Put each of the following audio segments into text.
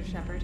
Dr. Shepard.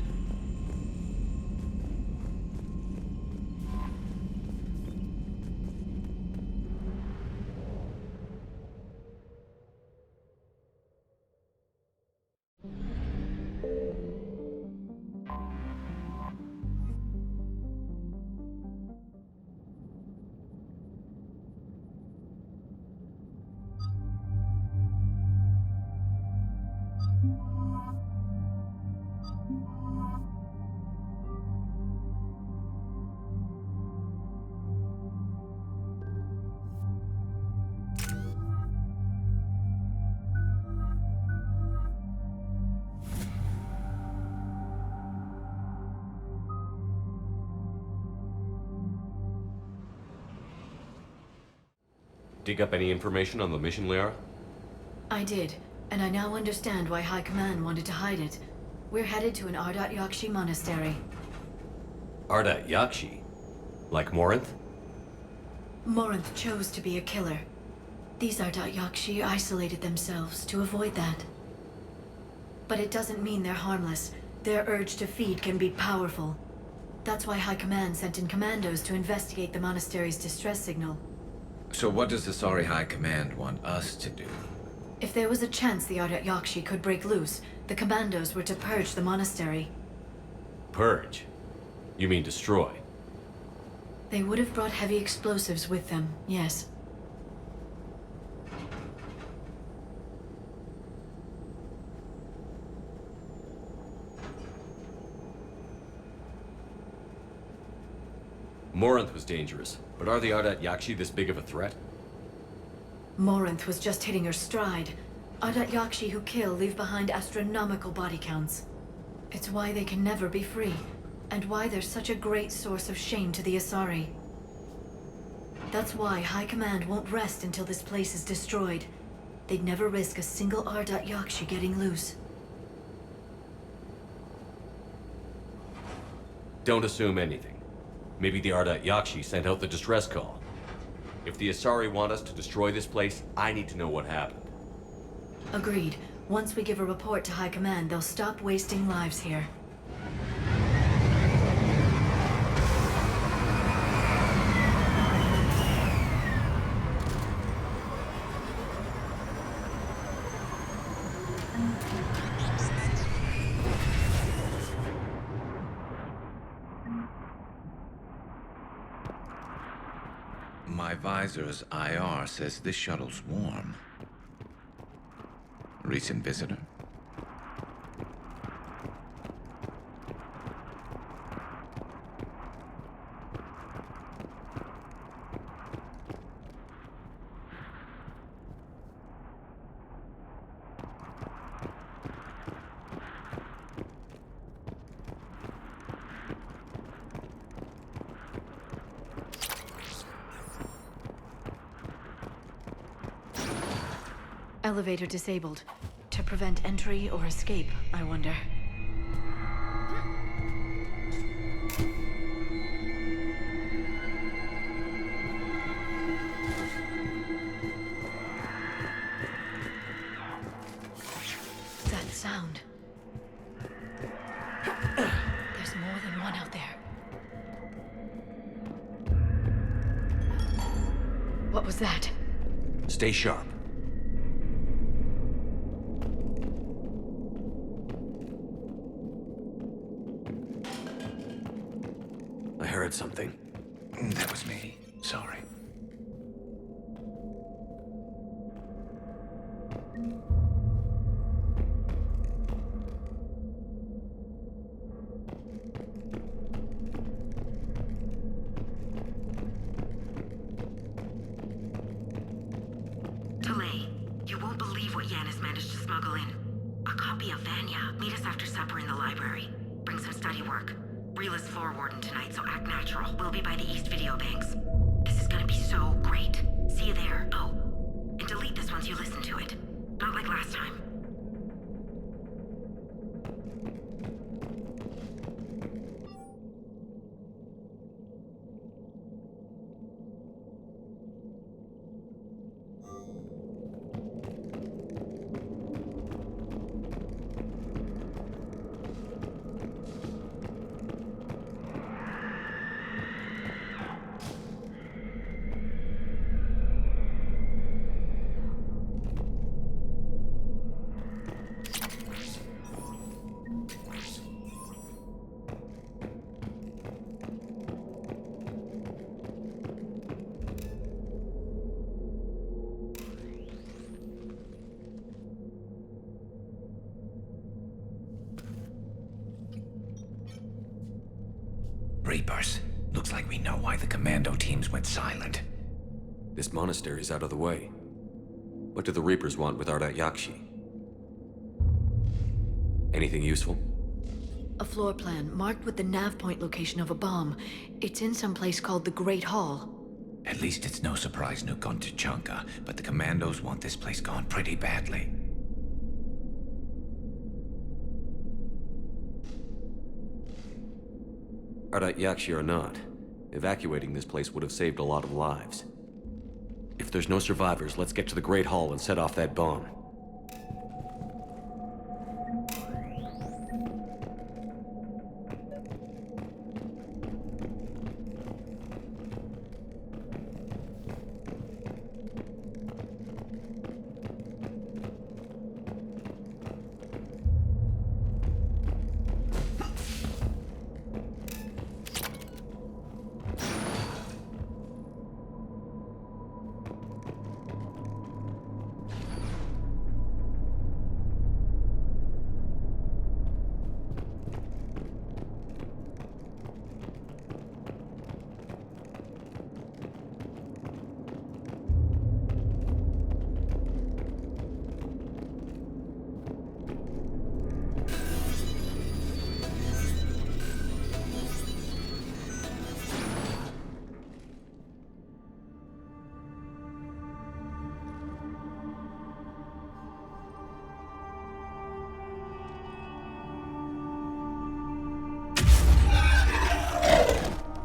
Dig up any information on the mission, Liara? I did, and I now understand why High Command wanted to hide it. We're headed to an Ardat Yakshi monastery. Ardat Yakshi? Like Morinth? Morinth chose to be a killer. These Ardat Yakshi isolated themselves to avoid that. But it doesn't mean they're harmless. Their urge to feed can be powerful. That's why High Command sent in commandos to investigate the monastery's distress signal. So what does the Sorry High Command want us to do? If there was a chance the Ardat Yakshi could break loose, the commandos were to purge the monastery. Purge? You mean destroy? They would have brought heavy explosives with them, yes. Morinth was dangerous, but are the Ardat Yakshi this big of a threat? Morinth was just hitting her stride. Ardat Yakshi who kill leave behind astronomical body counts. It's why they can never be free, and why they're such a great source of shame to the Asari. That's why High Command won't rest until this place is destroyed. They'd never risk a single Ardat Yakshi getting loose. Don't assume anything. Maybe the Ardat Yakshi sent out the distress call. If the Asari want us to destroy this place, I need to know what happened. Agreed. Once we give a report to High Command, they'll stop wasting lives here. My visor's IR says this shuttle's warm. Recent visitor? Elevator disabled. To prevent entry or escape, I wonder. That sound. There's more than one out there. What was that? Stay sharp. I heard something. That was me. Sorry. Delay. You won't believe what Yan has managed to smuggle in. A copy of Vanya. Meet us after supper in the library. Bring some study work. Reel is floor warden tonight, so act natural. We'll be by the East Video Banks. This is gonna be so great. See you there. Oh, and delete this once you listen to it. Not like last time. Reapers. Looks like we know why the commando teams went silent. This monastery's out of the way. What do the Reapers want with Ardat Yakshi? Anything useful? A floor plan marked with the nav point location of a bomb. It's in some place called the Great Hall. At least it's no surprise Nuke gone to Chunka, but the commandos want this place gone pretty badly. Ardat Yakshi or not, evacuating this place would have saved a lot of lives. If there's no survivors, let's get to the Great Hall and set off that bomb.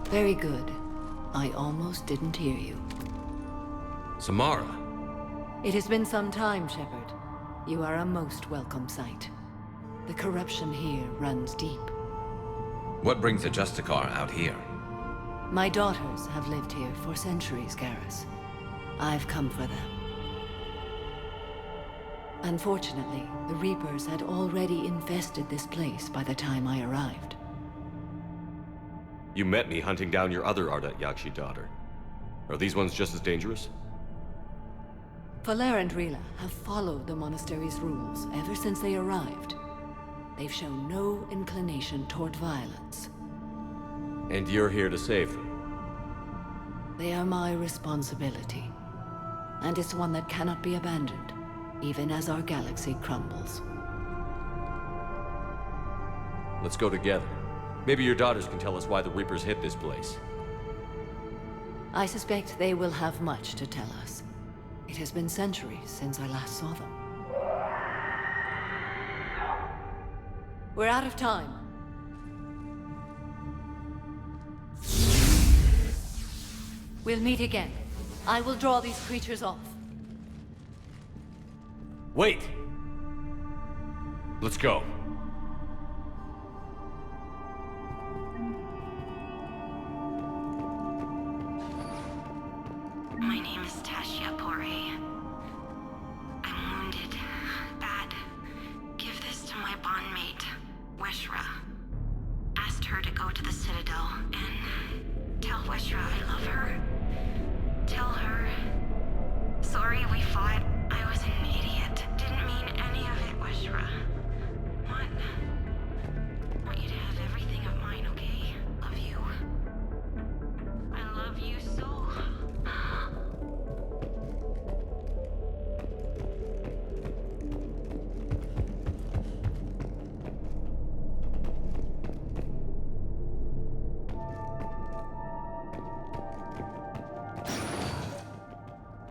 Very good. I almost didn't hear you. Samara! It has been some time, Shepard. You are a most welcome sight. The corruption here runs deep. What brings a Justicar out here? My daughters have lived here for centuries, Garrus. I've come for them. Unfortunately, the Reapers had already infested this place by the time I arrived. You met me hunting down your other Ardat Yakshi daughter. Are these ones just as dangerous? Faller and Rila have followed the monastery's rules ever since they arrived. They've shown no inclination toward violence. And you're here to save them? They are my responsibility. And it's one that cannot be abandoned, even as our galaxy crumbles. Let's go together. Maybe your daughters can tell us why the Reapers hit this place. I suspect they will have much to tell us. It has been centuries since I last saw them. We're out of time. We'll meet again. I will draw these creatures off. Wait! Let's go. My name is Tashia Poré. I'm wounded. Bad. Give this to my bondmate, Weshra. Asked her to go to the Citadel and tell Weshra I love her. Tell her. Sorry we fought. I was an idiot. Didn't mean any of it, Weshra. What? Want you to have everything of mine, okay? Love you. I love you so.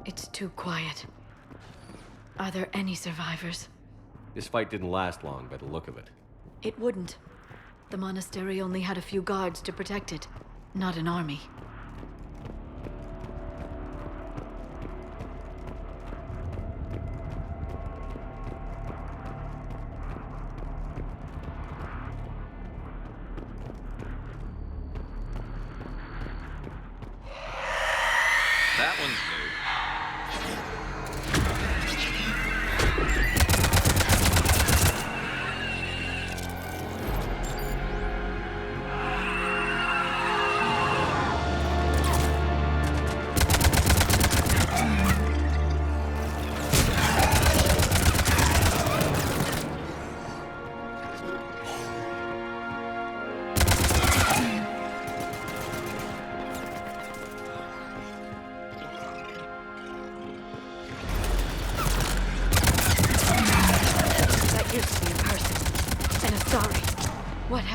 It's too quiet. Are there any survivors? This fight didn't last long by the look of it. It wouldn't. The monastery only had a few guards to protect it, not an army. That one's new.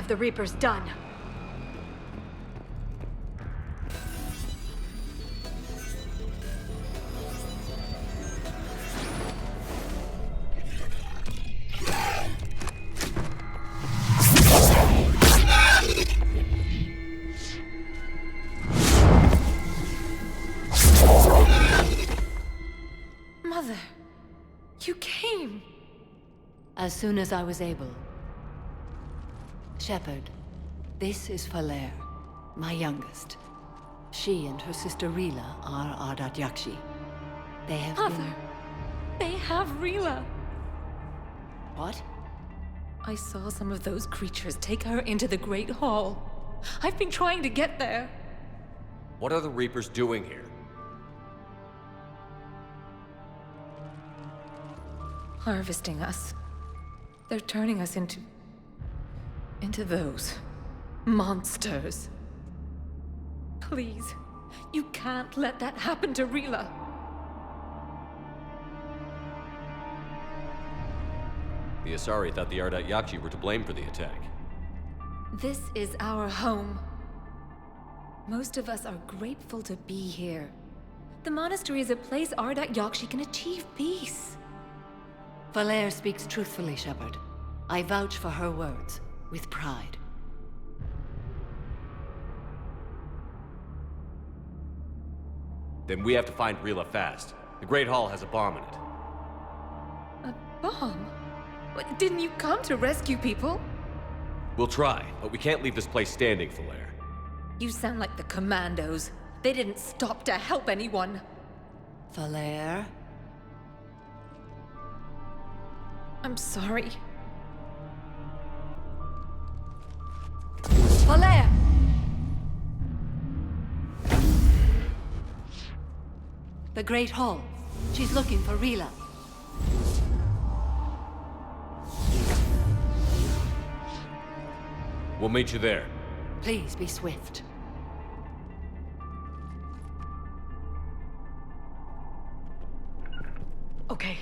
have the Reapers done? Mother, you came. As soon as I was able. Shepard, this is Falere, my youngest. She and her sister Rila are Ardat Yakshi. They have Mother, they have Rila. What? I saw some of those creatures take her into the Great Hall. I've been trying to get there. What are the Reapers doing here? Harvesting us. They're turning us into those monsters. Please, you can't let that happen to Rila. The Asari thought the Ardat Yakshi were to blame for the attack. This is our home. Most of us are grateful to be here. The monastery is a place Ardat Yakshi can achieve peace. Falere speaks truthfully, Shepard. I vouch for her words, with pride. Then we have to find Rila fast. The Great Hall has a bomb in it. A bomb? What, didn't you come to rescue people? We'll try, but we can't leave this place standing, Falere. You sound like the Commandos. They didn't stop to help anyone. Falere? I'm sorry. Falere! The Great Hall. She's looking for Rila. We'll meet you there. Please be swift. Okay.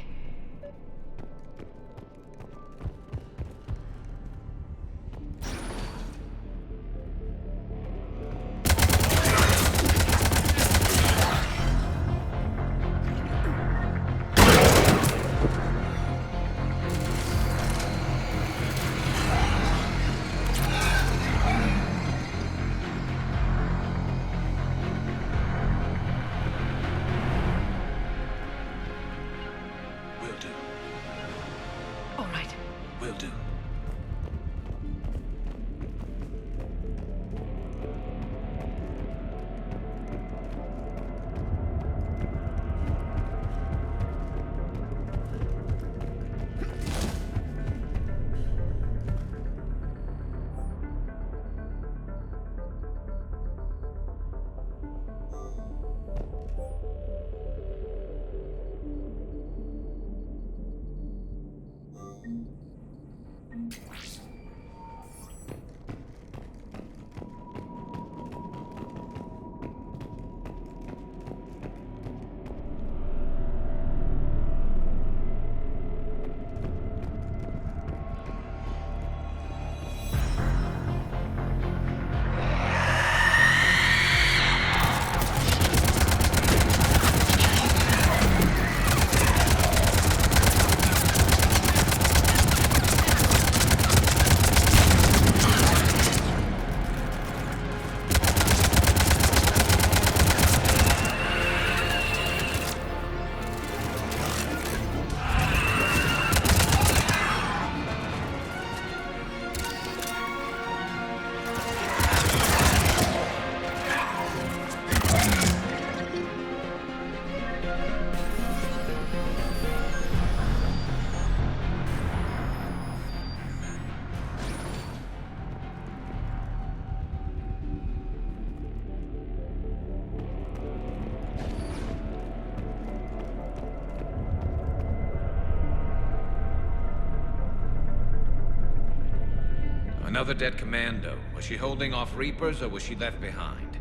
Another dead commando. Was she holding off Reapers or was she left behind?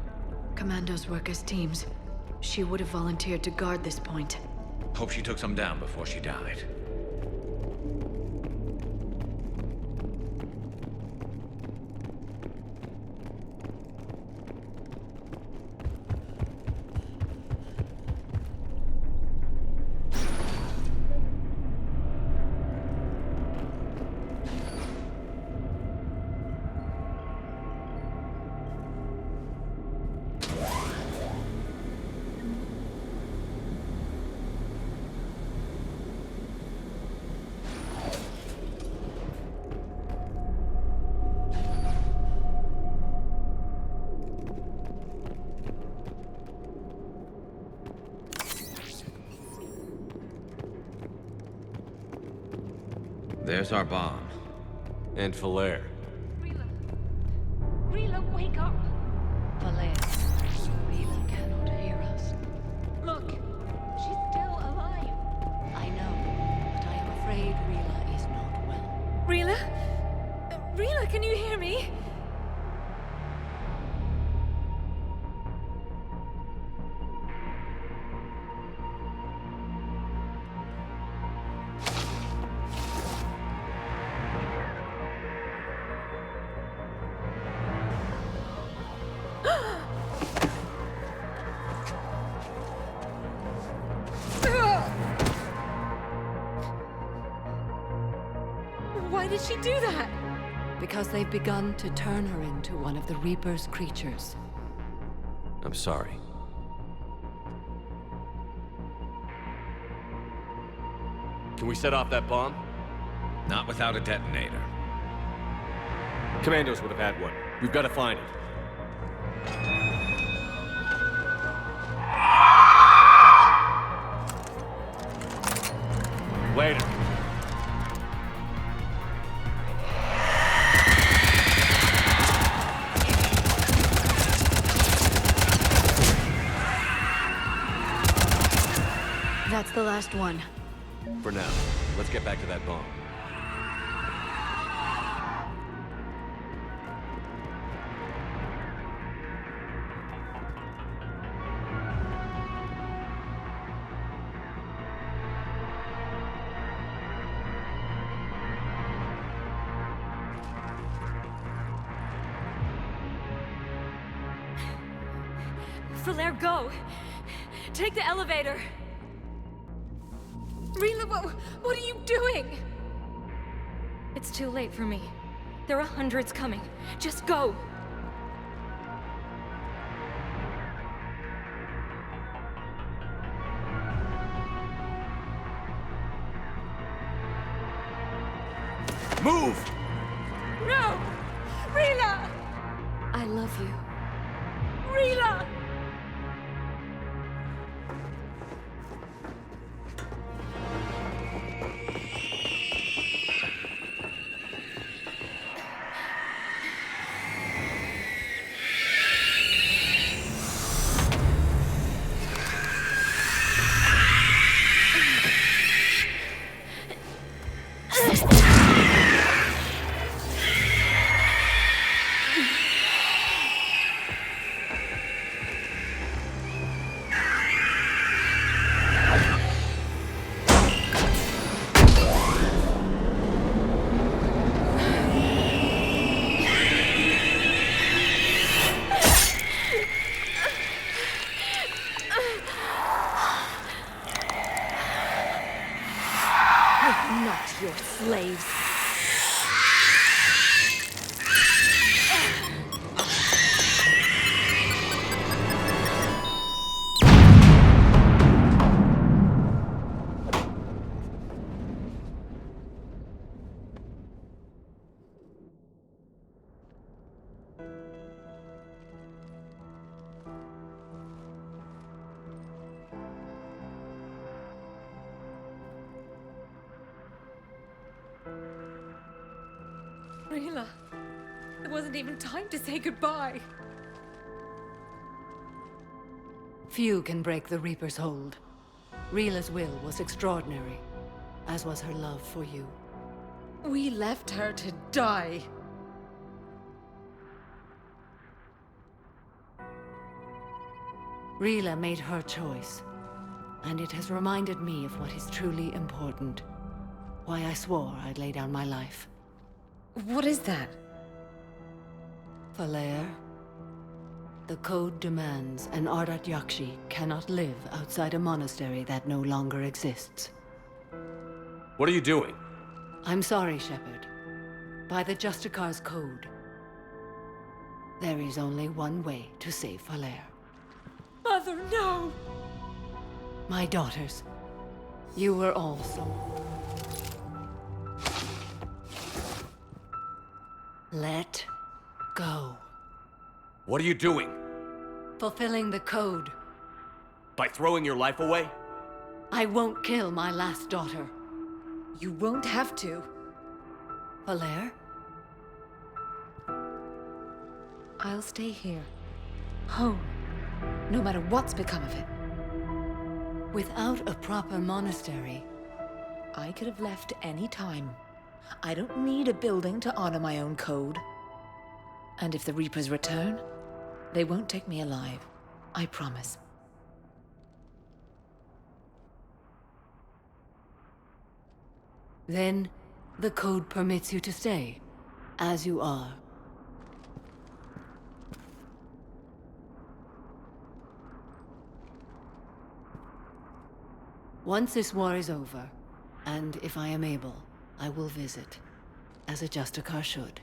Commandos work as teams. She would have volunteered to guard this point. Hope she took some down before she died. There's our bomb. And Falaire. Rila! Rila, wake up! Falaire, Rila cannot hear us. Look, she's still alive. I know, but I am afraid Rila is not well. Rila? Rila, can you hear me? Why did she do that? Because they've begun to turn her into one of the Reaper's creatures. I'm sorry. Can we set off that bomb? Not without a detonator. Commandos would have had one. We've got to find it. Later. That's the last one. For now, let's get back to that bomb. Falaire, go! Take the elevator! Rila, what are you doing? It's too late for me. There are hundreds coming. Just go! Move! No! Rila! I love you. Rila! Not your slaves. Rila, there wasn't even time to say goodbye. Few can break the Reaper's hold. Rila's will was extraordinary, as was her love for you. We left her to die. Rila made her choice, and it has reminded me of what is truly important. Why I swore I'd lay down my life. What is that? Falaire, the code demands an Ardat Yakshi cannot live outside a monastery that no longer exists. What are you doing? I'm sorry, Shepard. By the Justicar's code, there is only one way to save Falaire. Mother, no! My daughters, you were all sold. Let go. What are you doing? Fulfilling the code. By throwing your life away? I won't kill my last daughter. You won't have to. Valere? I'll stay here. Home. No matter what's become of it. Without a proper monastery, I could have left any time. I don't need a building to honor my own code. And if the Reapers return, they won't take me alive. I promise. then the code permits you to stay, as you are. Once this war is over, and if I am able, I will visit, as a Justicar should.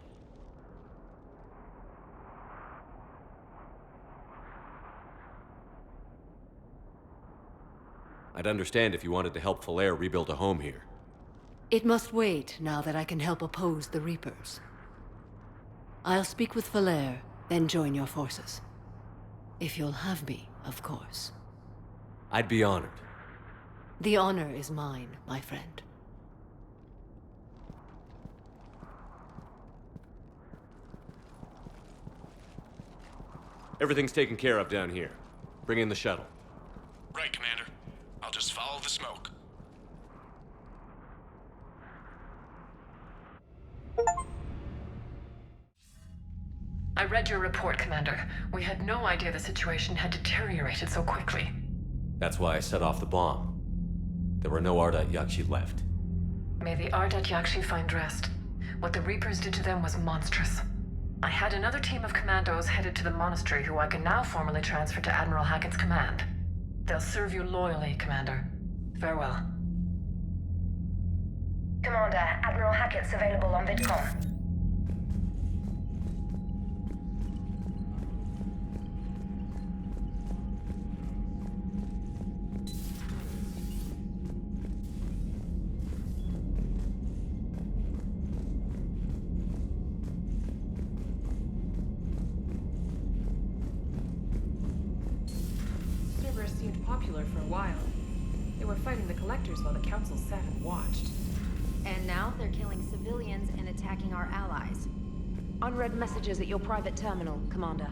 I'd understand if you wanted to help Valere rebuild a home here. It must wait now that I can help oppose the Reapers. I'll speak with Valere, then join your forces. If you'll have me, of course. I'd be honored. The honor is mine, my friend. Everything's taken care of down here. Bring in the shuttle. Right, Commander. I'll just follow the smoke. I read your report, Commander. We had no idea the situation had deteriorated so quickly. That's why I set off the bomb. There were no Ardat Yakshi left. May the Ardat Yakshi find rest. What the Reapers did to them was monstrous. I had another team of commandos headed to the monastery who I can now formally transfer to Admiral Hackett's command. They'll serve you loyally, Commander. Farewell. Commander, Admiral Hackett's available on VidCom. Seemed popular for a while. They were fighting the Collectors while the Council sat and watched. And now they're killing civilians and attacking our allies. Unread messages at your private terminal, Commander.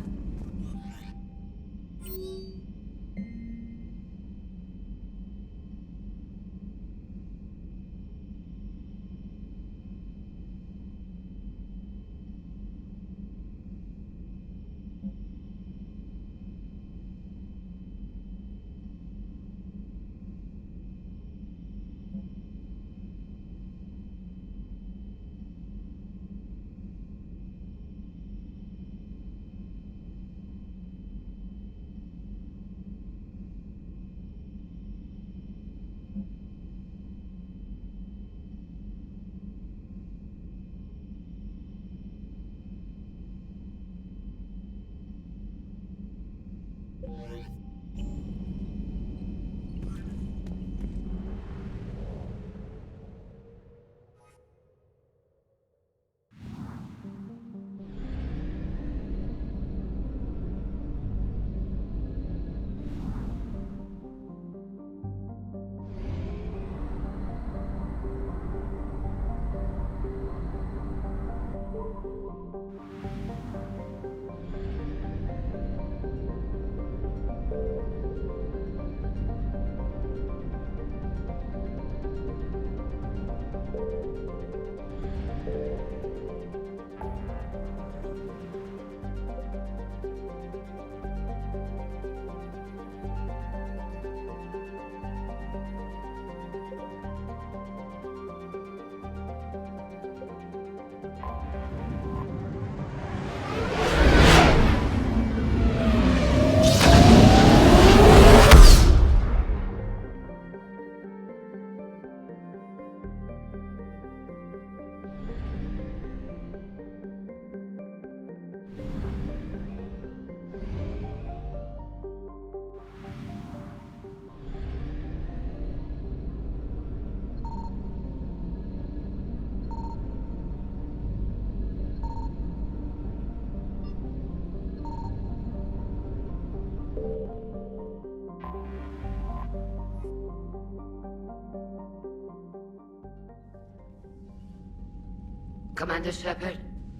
Commander Shepard,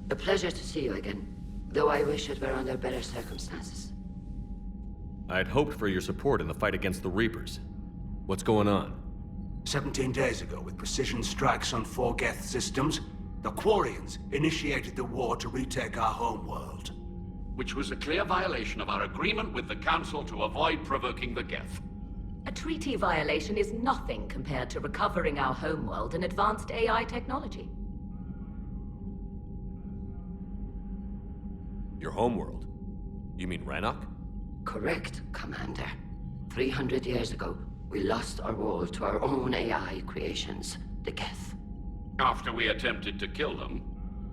a pleasure to see you again, though I wish it were under better circumstances. I'd hoped for your support in the fight against the Reapers. What's going on? 17 days ago, with precision strikes on 4 Geth systems, the Quarians initiated the war to retake our homeworld. Which was a clear violation of our agreement with the Council to avoid provoking the Geth. A treaty violation is nothing compared to recovering our homeworld and advanced AI technology. Your homeworld? You mean Rannoch? Correct, Commander. 300 years ago, we lost our world to our own AI creations, the Geth. After we attempted to kill them?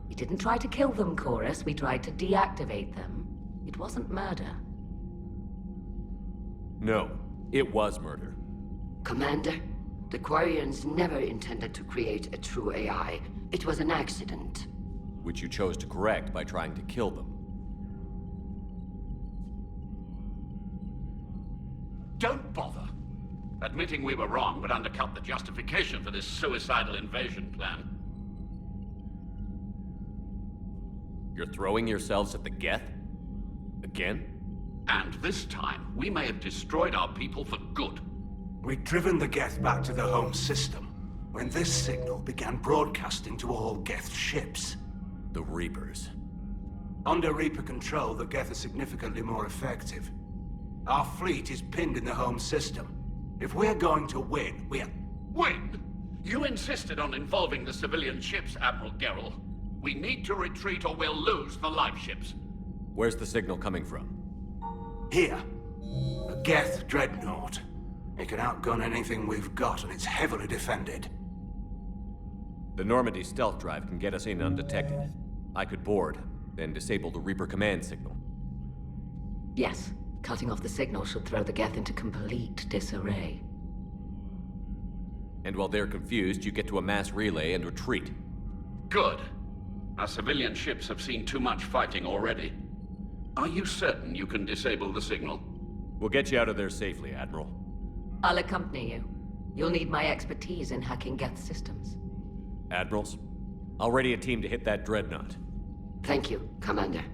We didn't try to kill them, Chorus. We tried to deactivate them. It wasn't murder. No, it was murder. Commander, the Quarians never intended to create a true AI. It was an accident. Which you chose to correct by trying to kill them. Don't bother. Admitting we were wrong would undercut the justification for this suicidal invasion plan. You're throwing yourselves at the Geth? Again? And this time, we may have destroyed our people for good. We'd driven the Geth back to the home system, when this signal began broadcasting to all Geth ships. The Reapers. Under Reaper control, the Geth are significantly more effective. Our fleet is pinned in the home system. If we're going to win, Win? You insisted on involving the civilian ships, Admiral Gerrel. We need to retreat or we'll lose the live ships. Where's the signal coming from? Here. A Geth dreadnought. It can outgun anything we've got, and it's heavily defended. The Normandy stealth drive can get us in undetected. I could board, then disable the Reaper command signal. Yes. Cutting off the signal should throw the Geth into complete disarray. And while they're confused, you get to a mass relay and retreat. Good. Our civilian ships have seen too much fighting already. Are you certain you can disable the signal? We'll get you out of there safely, Admiral. I'll accompany you. You'll need my expertise in hacking Geth systems. Admirals, I'll ready a team to hit that dreadnought. Thank you, Commander.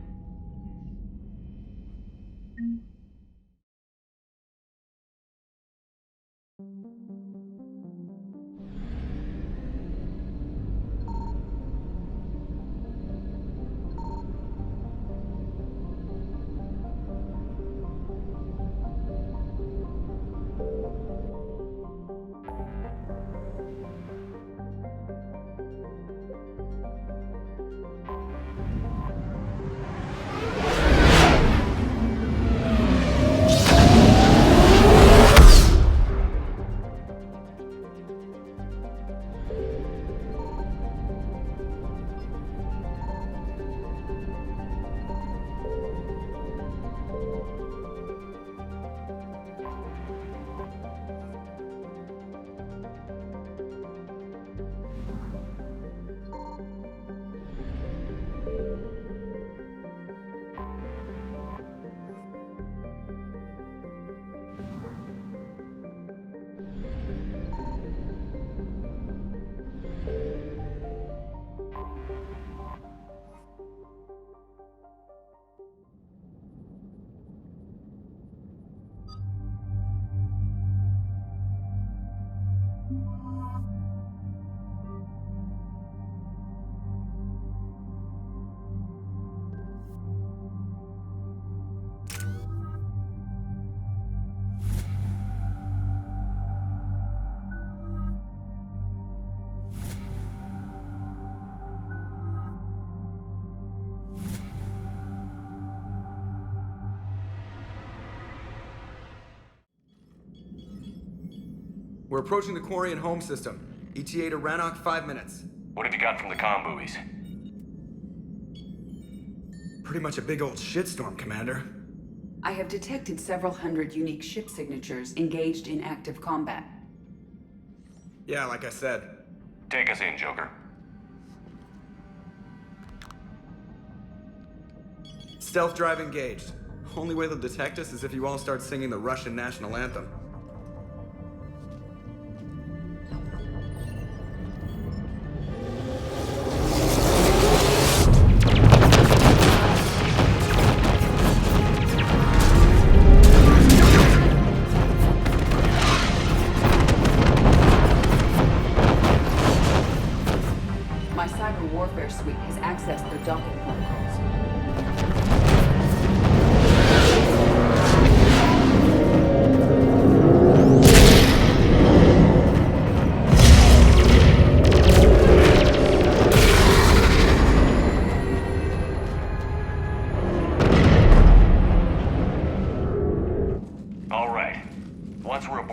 We're approaching the Quarian home system. ETA to Rannoch, 5 minutes. What have you got from the comm buoys? Pretty much a big old shitstorm, Commander. I have detected several hundred unique ship signatures engaged in active combat. Yeah, like I said. Take us in, Joker. Stealth drive engaged. Only way they'll detect us is if you all start singing the Russian national anthem.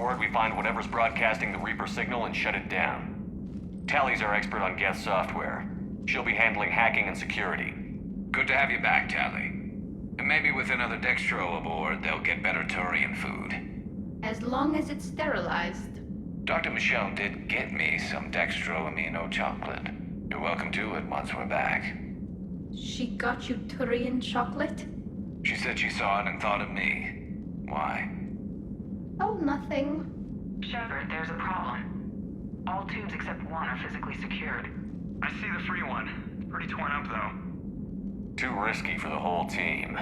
aboard, we find whatever's broadcasting the Reaper signal and shut it down. Tally's our expert on Geth software. She'll be handling hacking and security. Good to have you back, Tally. And maybe with another Dextro aboard, they'll get better Turian food. As long as it's sterilized. Dr. Michelle did get me some Dextro amino chocolate. You're welcome to it once we're back. She got you Turian chocolate? She said she saw it and thought of me. Why? Oh, nothing. Shepard, there's a problem. All tubes except one are physically secured. I see the free one. It's pretty torn up, though. Too risky for the whole team.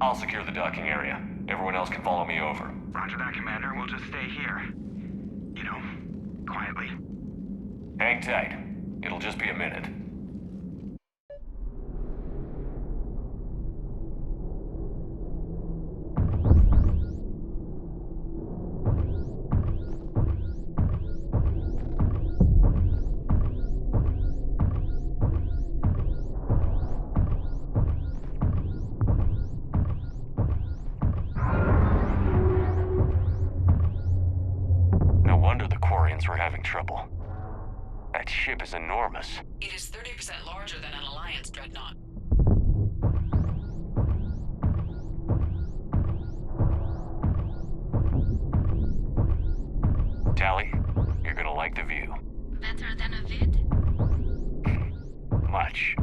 I'll secure the docking area. Everyone else can follow me over. Roger that, Commander. We'll just stay here. You know, quietly. Hang tight. It'll just be a minute. We're having trouble. That ship is enormous. It is 30% larger than an Alliance dreadnought. Tally, you're gonna like the view. Better than a vid? Much.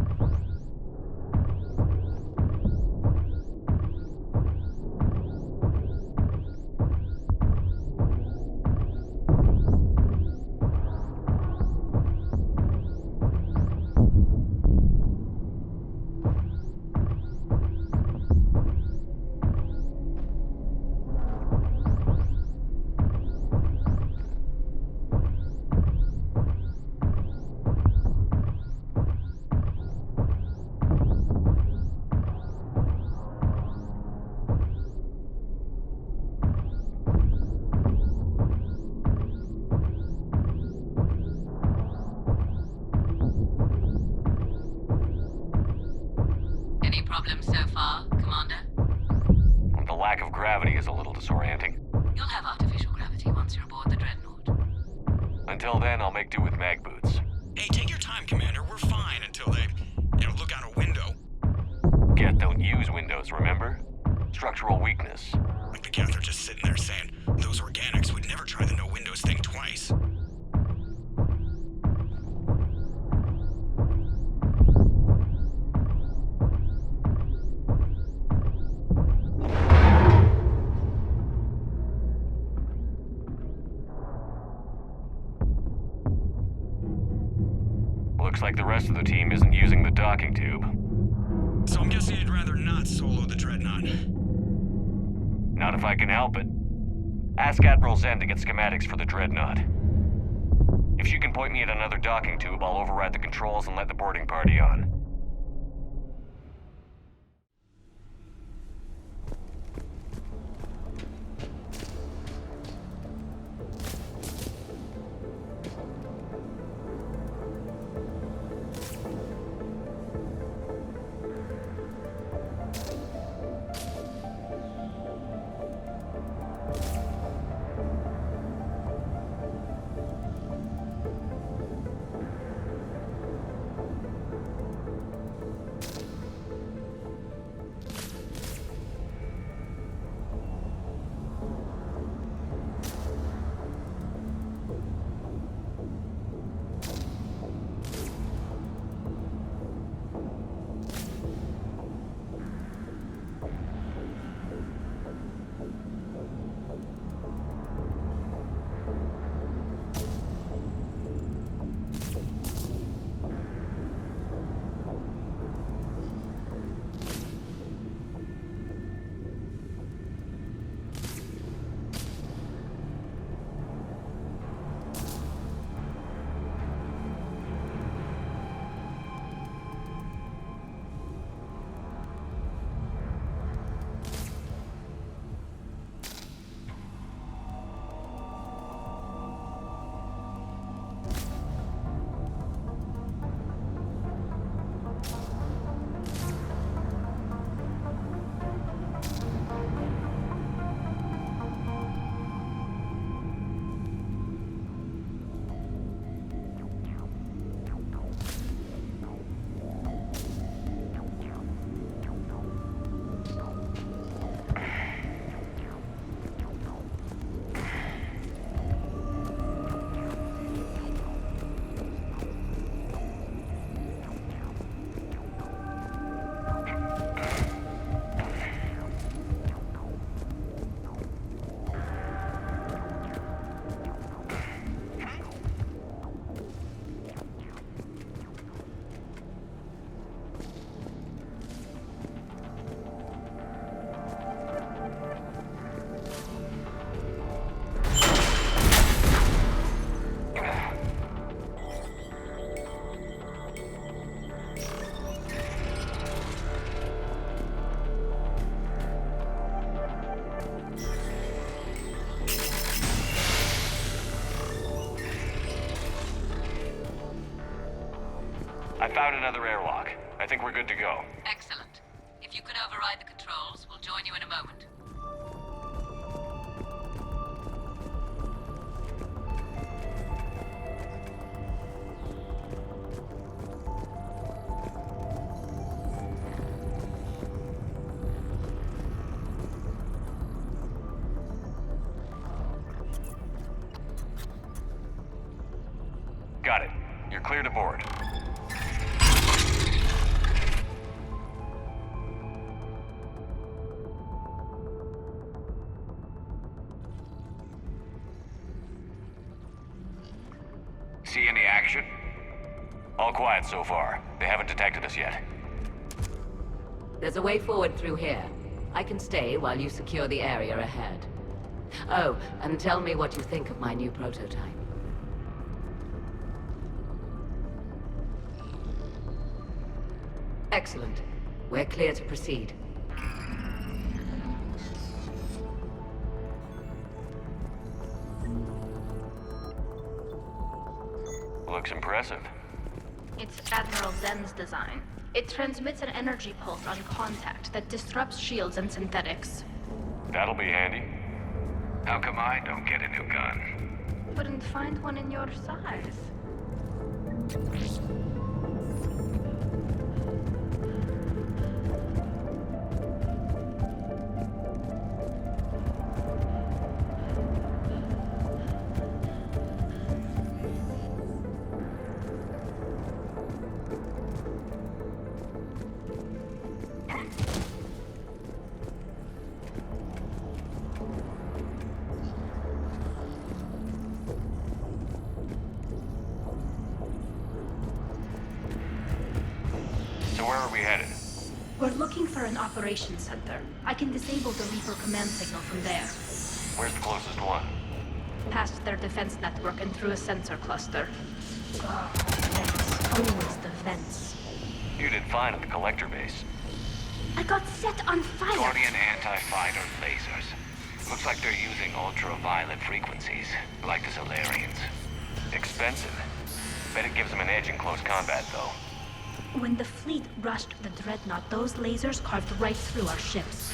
Any problems so far, Commander? The lack of gravity is a little disorienting. You'll have artificial gravity once you're aboard the dreadnought. Until then, I'll make do with mag boots. Hey, take your time, Commander. We're fine until they, look out a window. Geth don't use windows, remember? Structural weakness. Like the Geth are just sitting there saying, those organics would never try the no windows thing twice. Looks like the rest of the team isn't using the docking tube. So I'm guessing you'd rather not solo the dreadnought. Not if I can help it. Ask Admiral Zen to get schematics for the dreadnought. If she can point me at another docking tube, I'll override the controls and let the boarding party on. I found another airlock. I think we're good to go. Excellent. If you can override the controls, we'll join you in a moment. Got it. You're clear to board. See any action? All quiet so far. They haven't detected us yet. There's a way forward through here. I can stay while you secure the area ahead. Oh, and tell me what you think of my new prototype. Excellent. We're clear to proceed. Looks impressive. It's Admiral Zen's design. It transmits an energy pulse on contact that disrupts shields and synthetics. That'll be handy. How come I don't get a new gun? Couldn't find one in your size. So where are we headed? We're looking for an operations center. I can disable the Reaper command signal from there. Where's the closest one? Past their defense network and through a sensor cluster. Oh, vents. Always the vents. You did fine at the collector base. I got set on fire! Guardian anti-fighter lasers. Looks like they're using ultraviolet frequencies, like the Solarians. Expensive. Bet it gives them an edge in close combat, though. When the fleet rushed the Dreadnought, those lasers carved right through our ships.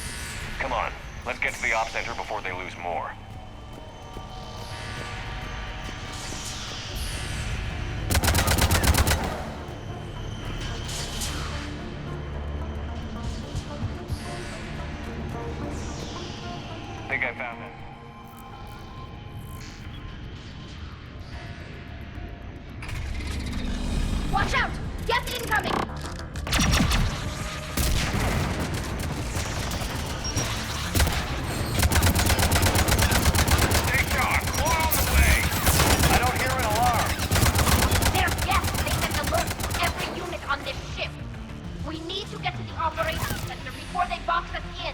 Come on, let's get to the op center before they lose more. Think I found it. Watch out! Gas incoming! Stay sharp! More on the way! I don't hear an alarm. There's gas! They sent alerts to every unit on this ship. We need to get to the operations center before they box us in.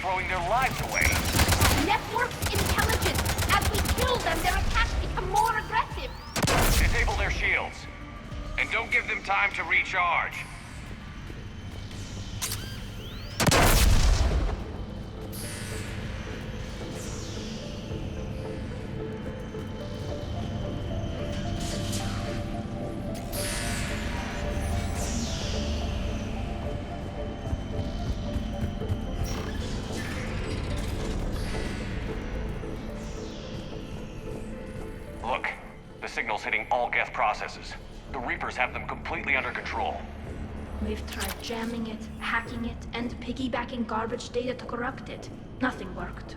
Throwing their lives away. Network intelligence! As we kill them, their attacks become more aggressive! Disable their shields. And don't give them time to recharge. Look, the signal's hitting all Geth processes. The Reapers have them completely under control. We've tried jamming it, hacking it, and piggybacking garbage data to corrupt it. Nothing worked.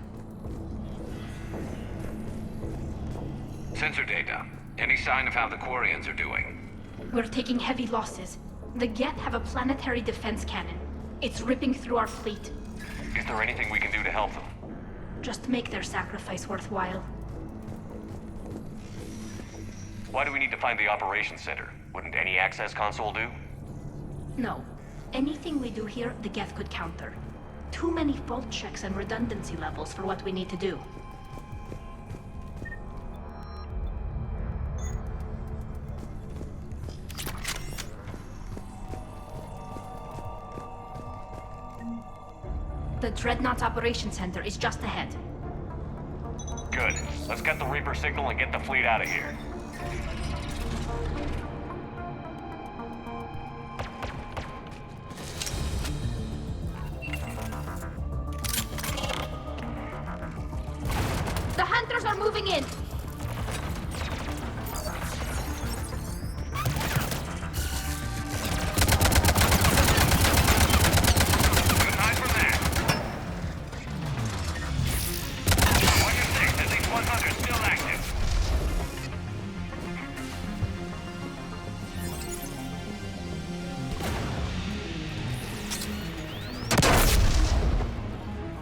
Sensor data. Any sign of how the Quarians are doing? We're taking heavy losses. The Geth have a planetary defense cannon. It's ripping through our fleet. Is there anything we can do to help them? Just make their sacrifice worthwhile. Why do we need to find the operations center? Wouldn't any access console do? No. Anything we do here, the Geth could counter. Too many fault checks and redundancy levels for what we need to do. The Dreadnought's Operations Center is just ahead. Good. Let's get the Reaper signal and get the fleet out of here. The Hunters are moving in!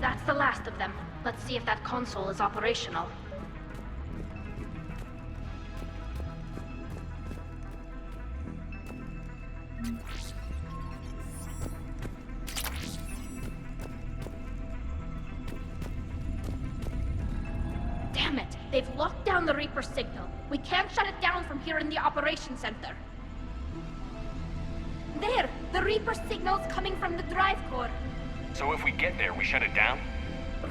That's the last of them. Let's see if that console is operational. Damn it! They've locked down the Reaper signal. We can't shut it down from here in the Operations Center. There! The Reaper signal's coming from the drive core. So if we get there, we shut it down?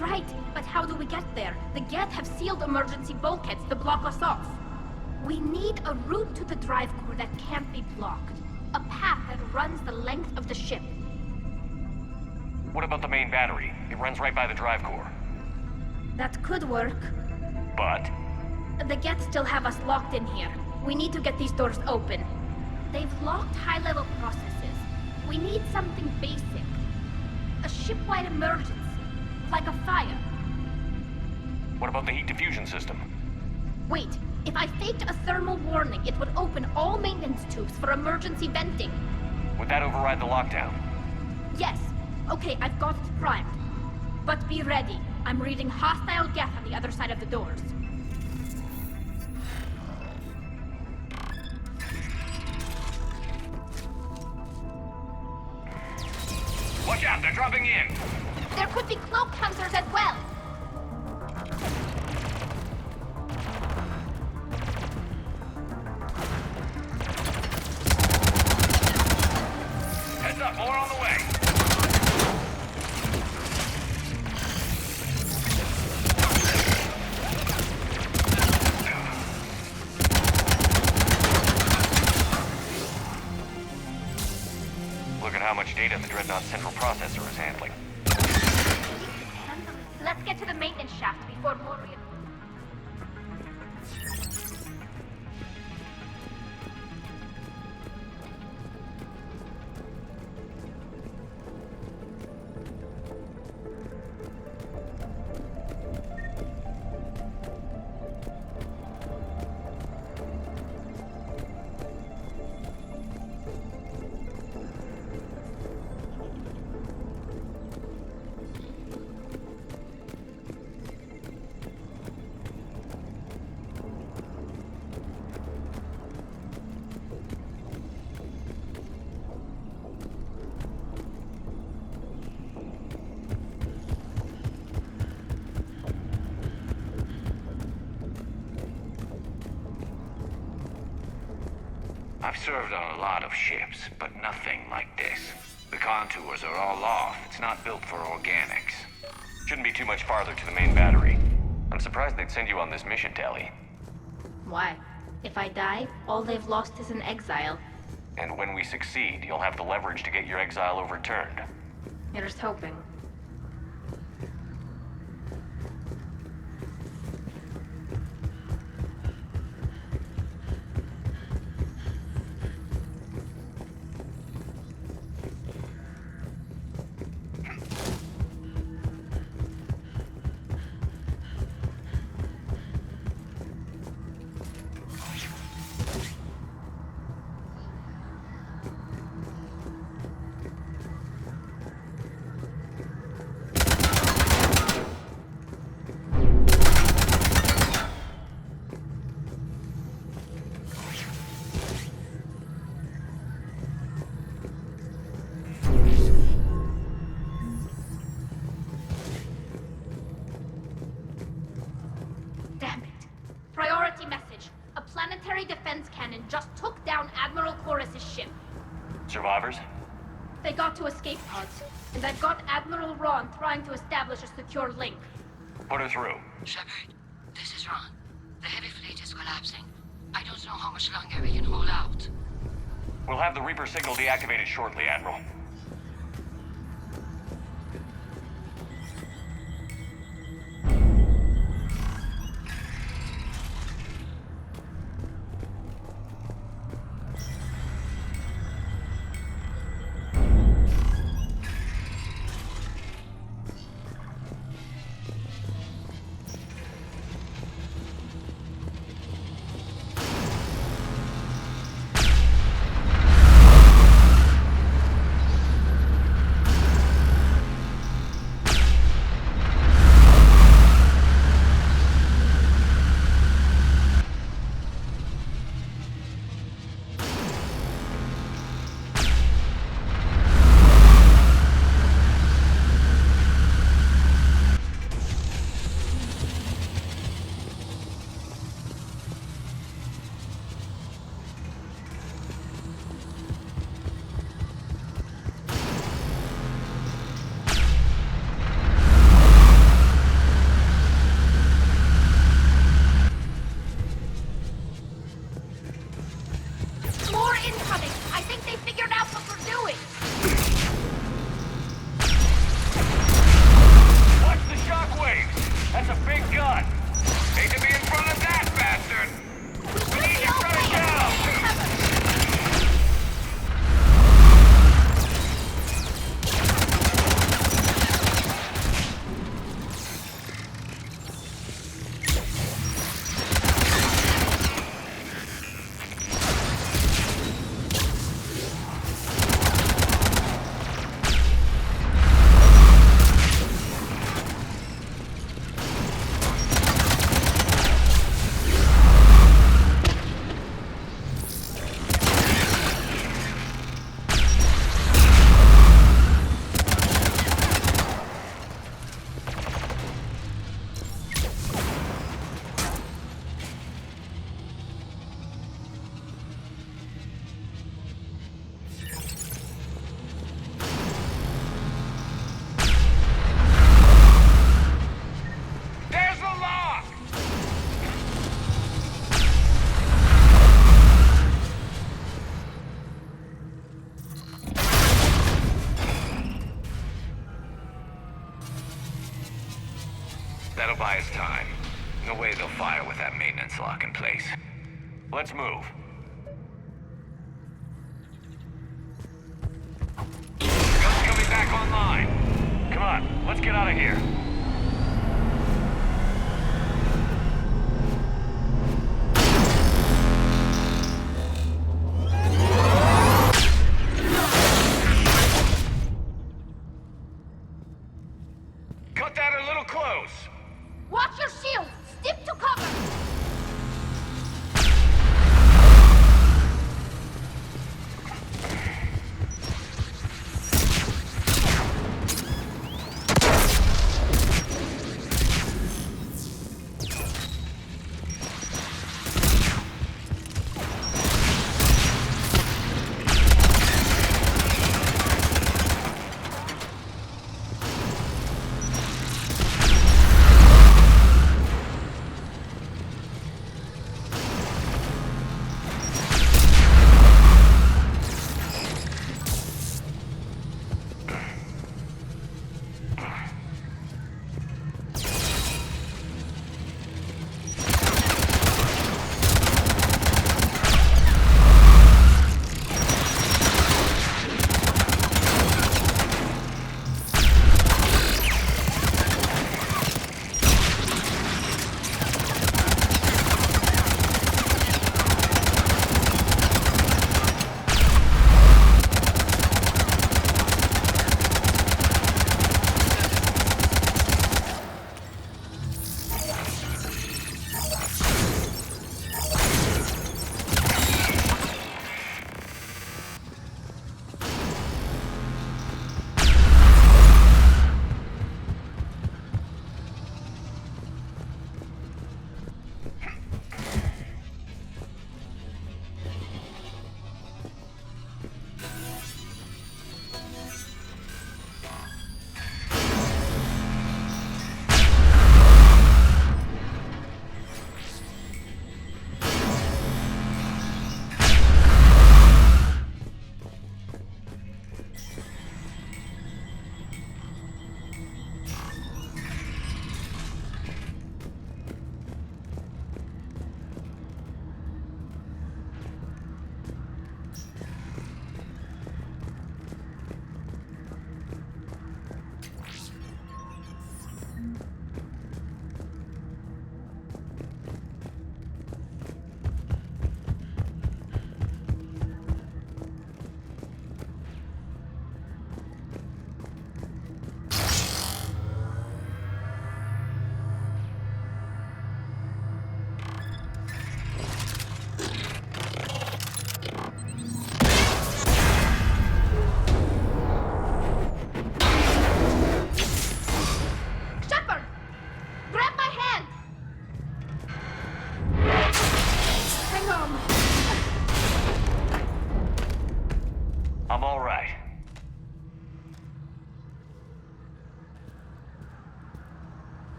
Right, but how do we get there? The Geth have sealed emergency bulkheads to block us off. We need a route to the drive core that can't be blocked. A path that runs the length of the ship. What about the main battery? It runs right by the drive core. That could work. But? The Geth still have us locked in here. We need to get these doors open. They've locked high-level processes. We need something basic. A ship-wide emergency. Like a fire. What about the heat diffusion system? Wait, if I faked a thermal warning, it would open all maintenance tubes for emergency venting. Would that override the lockdown? Yes. Okay, I've got it primed. But be ready. I'm reading hostile Geth on the other side of the doors. Watch out, they're dropping in! There could be cloaked hunters as well! Heads up, more on the way! Look at how much data the Dreadnought's central processor is handling. Let's get to the maintenance shaft before more I've served on a lot of ships, but nothing like this. The contours are all off. It's not built for organics. Shouldn't be too much farther to the main battery. I'm surprised they'd send you on this mission, Tally. Why? If I die, all they've lost is an exile. And when we succeed, you'll have the leverage to get your exile overturned. You're just hoping. primary defense cannon just took down Admiral Chorus's ship. Survivors? They got to escape pods, and I've got Admiral Ron trying to establish a secure link. Put her through. Shepard, this is Ron. The heavy fleet is collapsing. I don't know how much longer we can hold out. We'll have the Reaper signal deactivated shortly, Admiral. That'll buy us time. No way they'll fire with that maintenance lock in place. Let's move. Gun's coming back online. Come on, let's get out of here. Cut that a little close. Watch your shield! Stick to cover!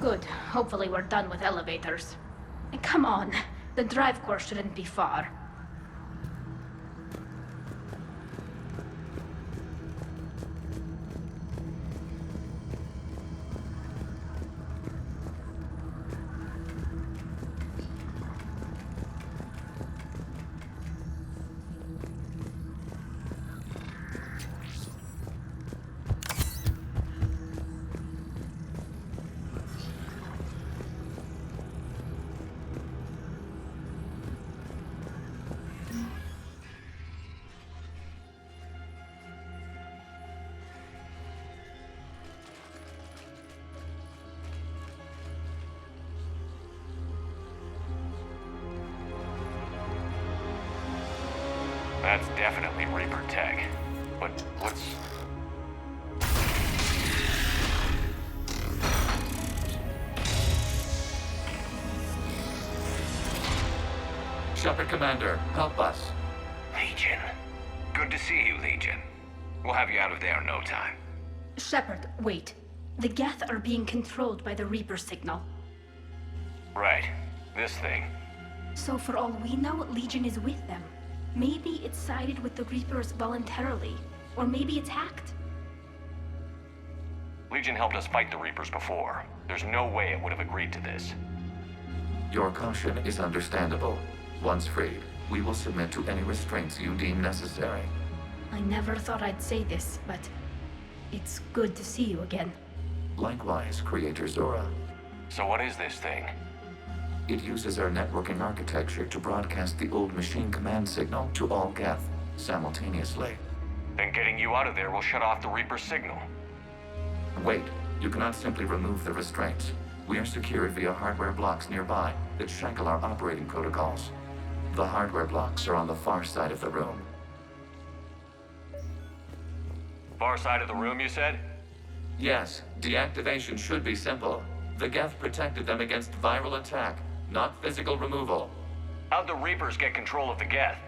Good. Hopefully we're done with elevators. And come on, the drive course shouldn't be far. That's definitely Reaper tech. But what's... Shepard Commander, help us. Legion. Good to see you, Legion. We'll have you out of there in no time. Shepard, wait. The Geth are being controlled by the Reaper signal. Right. This thing. So for all we know, Legion is with them. Maybe it sided with the Reapers voluntarily. Or maybe it's hacked. Legion helped us fight the Reapers before. There's no way it would have agreed to this. Your caution is understandable. Once freed, we will submit to any restraints you deem necessary. I never thought I'd say this, but it's good to see you again. Likewise, Creator Zora. So what is this thing? It uses our networking architecture to broadcast the old machine command signal to all Geth simultaneously. Then getting you out of there will shut off the Reaper signal. Wait, you cannot simply remove the restraints. We are secured via hardware blocks nearby that shackle our operating protocols. The hardware blocks are on the far side of the room. Far side of the room, you said? Yes, deactivation should be simple. The Geth protected them against viral attack, not physical removal. How'd the Reapers get control of the Geth?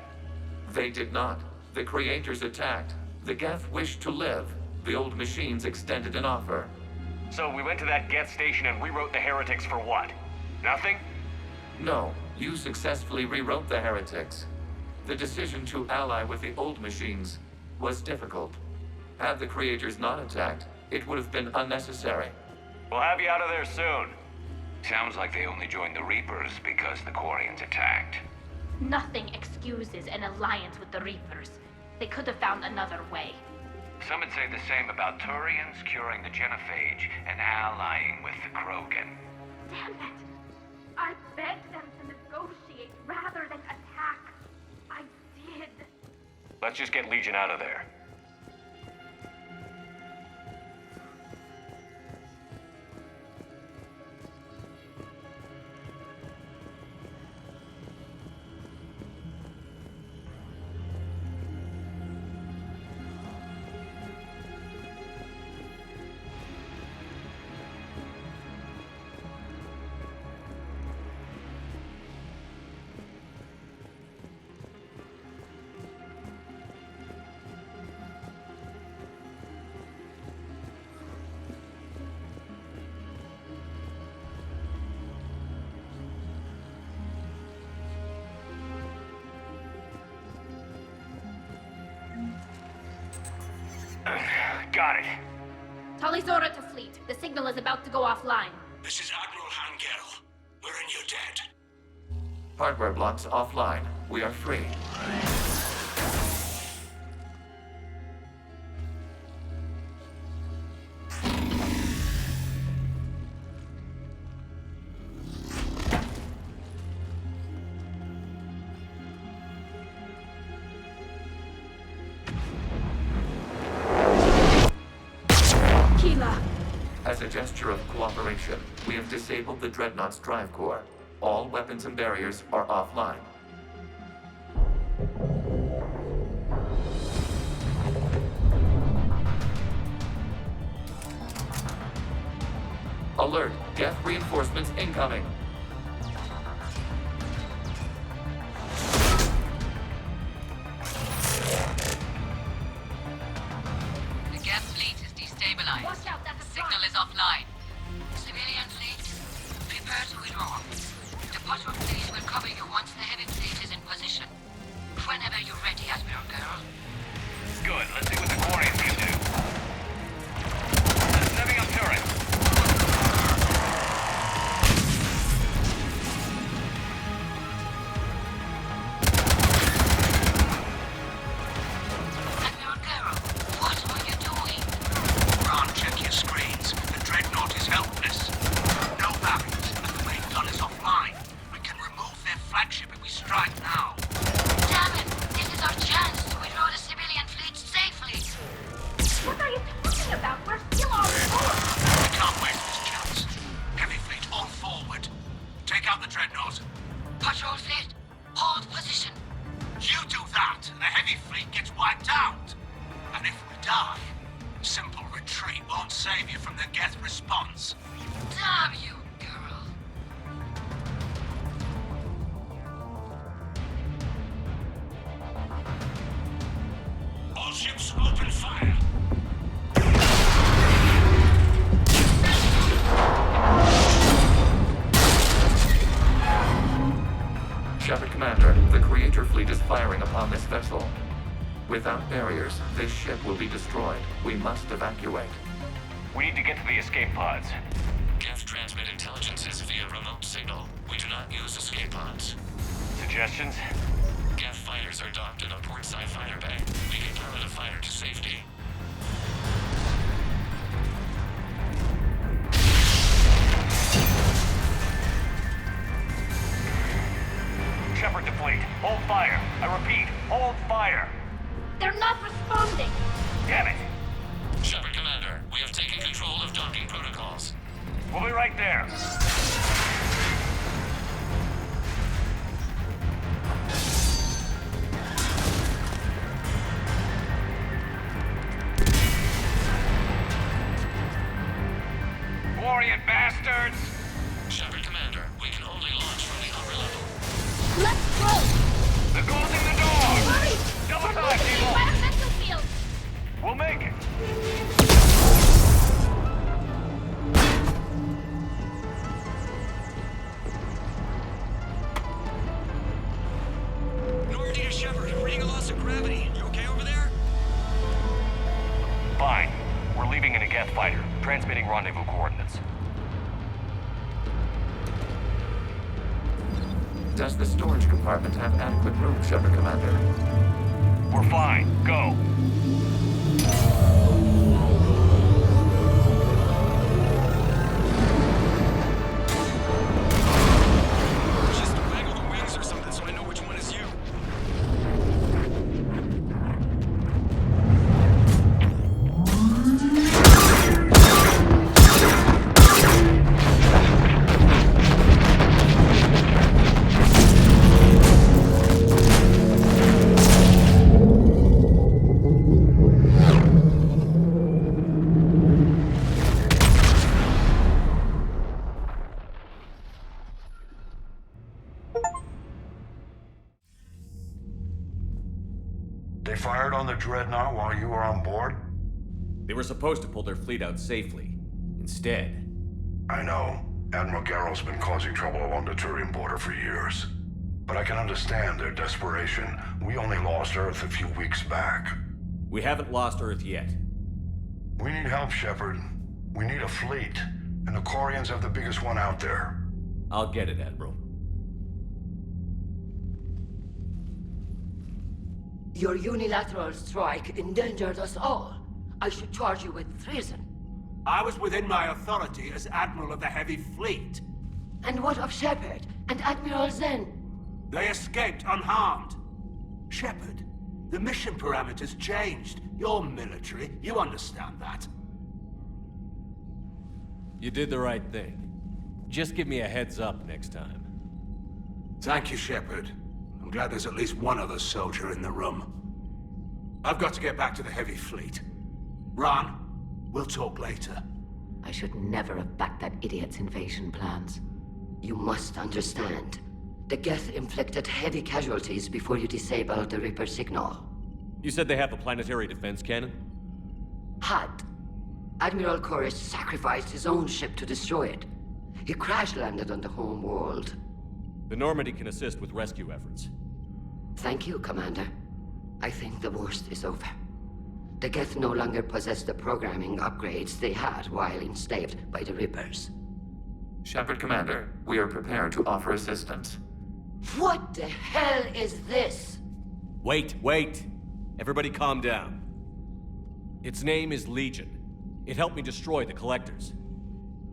They did not. The Creators attacked. The Geth wished to live. The old machines extended an offer. So we went to that Geth station and rewrote the heretics for what? Nothing? No, you successfully rewrote the heretics. The decision to ally with the old machines was difficult. Had the Creators not attacked, it would have been unnecessary. We'll have you out of there soon. Sounds like they only joined the Reapers because the Quarians attacked. Nothing excuses an alliance with the Reapers. They could have found another way. Some would say the same about Turians curing the genophage and allying with the Krogan. Damn it! I begged them to negotiate rather than attack. I did. Let's just get Legion out of there. Got it. Tali Zora to fleet. The signal is about to go offline. This is Admiral Hangel. We're in your debt. Hardware blocks offline. We are free. As a gesture of cooperation, we have disabled the Dreadnought's drive core. All weapons and barriers are offline. Alert! Geth reinforcements incoming! The Geth fleet is destabilized. Watch out, that's a Signal is offline. Civilian fleets Prepare to withdraw. The patrol fleet will cover you once the heavy fleet is in position. Whenever you're ready, Admiral Girl. Good. Let's see what the Quarians can do. Setting up turret. Admiral Girl, what are you doing? Ron, check your screens. The Dreadnought is helpless. No batteries, and the main gun is offline. We can remove their flagship if we strike now. Damn it! This is our chance to withdraw the civilian fleet safely. What are you talking about? We're still on board. We can't waste this chance. Heavy fleet all forward. Take out the Dreadnought. Patrol fleet, hold position. You do that, and the heavy fleet gets wiped out. And if we die, simple retreat won't save you from the Geth response. Damn you, girl. All ships open fire. Shepard Commander, the Creator fleet is firing upon this vessel. Without barriers, this ship will be destroyed. We must evacuate. We need to get to the escape pods. Geth transmit intelligences via remote signal. We do not use escape pods. Suggestions? Geth fighters are docked in a portside fighter bay. We can pilot a fighter to safety. Shepard to fleet. Hold fire. I repeat, hold fire. They're not responding. Damn it. Shepard Commander, we have taken control of docking protocols. We'll be right there. Quarian bastards! Shepard Commander, we can only launch from the upper level. Let's go! They're closing the door! Hurry! Double We're time, losing people! environmental field! We'll make it! Normandy to Shepard, reading a loss of gravity. You okay over there? Fine. We're leaving in a Geth fighter, transmitting rendezvous coordinates. Does the storage compartment have adequate room, Shepard Commander? We're fine. Go. Just waggle the wings or something so I know which one is you. They fired on the Dreadnought while you were on board? They were supposed to pull their fleet out safely. Instead... I know. Admiral Geralt's been causing trouble along the Turian border for years. But I can understand their desperation. We only lost Earth a few weeks back. We haven't lost Earth yet. We need help, Shepard. We need a fleet. And the Quarians have the biggest one out there. I'll get it, Admiral. Your unilateral strike endangered us all. I should charge you with treason. I was within my authority as Admiral of the Heavy Fleet. And what of Shepard and Admiral Zen? They escaped unharmed. Shepard, the mission parameters changed. You're military, you understand that. You did the right thing. Just give me a heads up next time. Thank you, Shepard. I'm glad there's at least one other soldier in the room. I've got to get back to the Heavy Fleet. Ron, we'll talk later. I should never have backed that idiot's invasion plans. You must understand. The Geth inflicted heavy casualties before you disabled the Reaper signal. You said they have a planetary defense cannon? Had. Admiral Koresh sacrificed his own ship to destroy it. He crash-landed on the home world. The Normandy can assist with rescue efforts. Thank you, Commander. I think the worst is over. The Geth no longer possess the programming upgrades they had while enslaved by the Reapers. Shepard, Commander, we are prepared to offer assistance. What the hell is this? Wait. Everybody calm down. Its name is Legion. It helped me destroy the Collectors.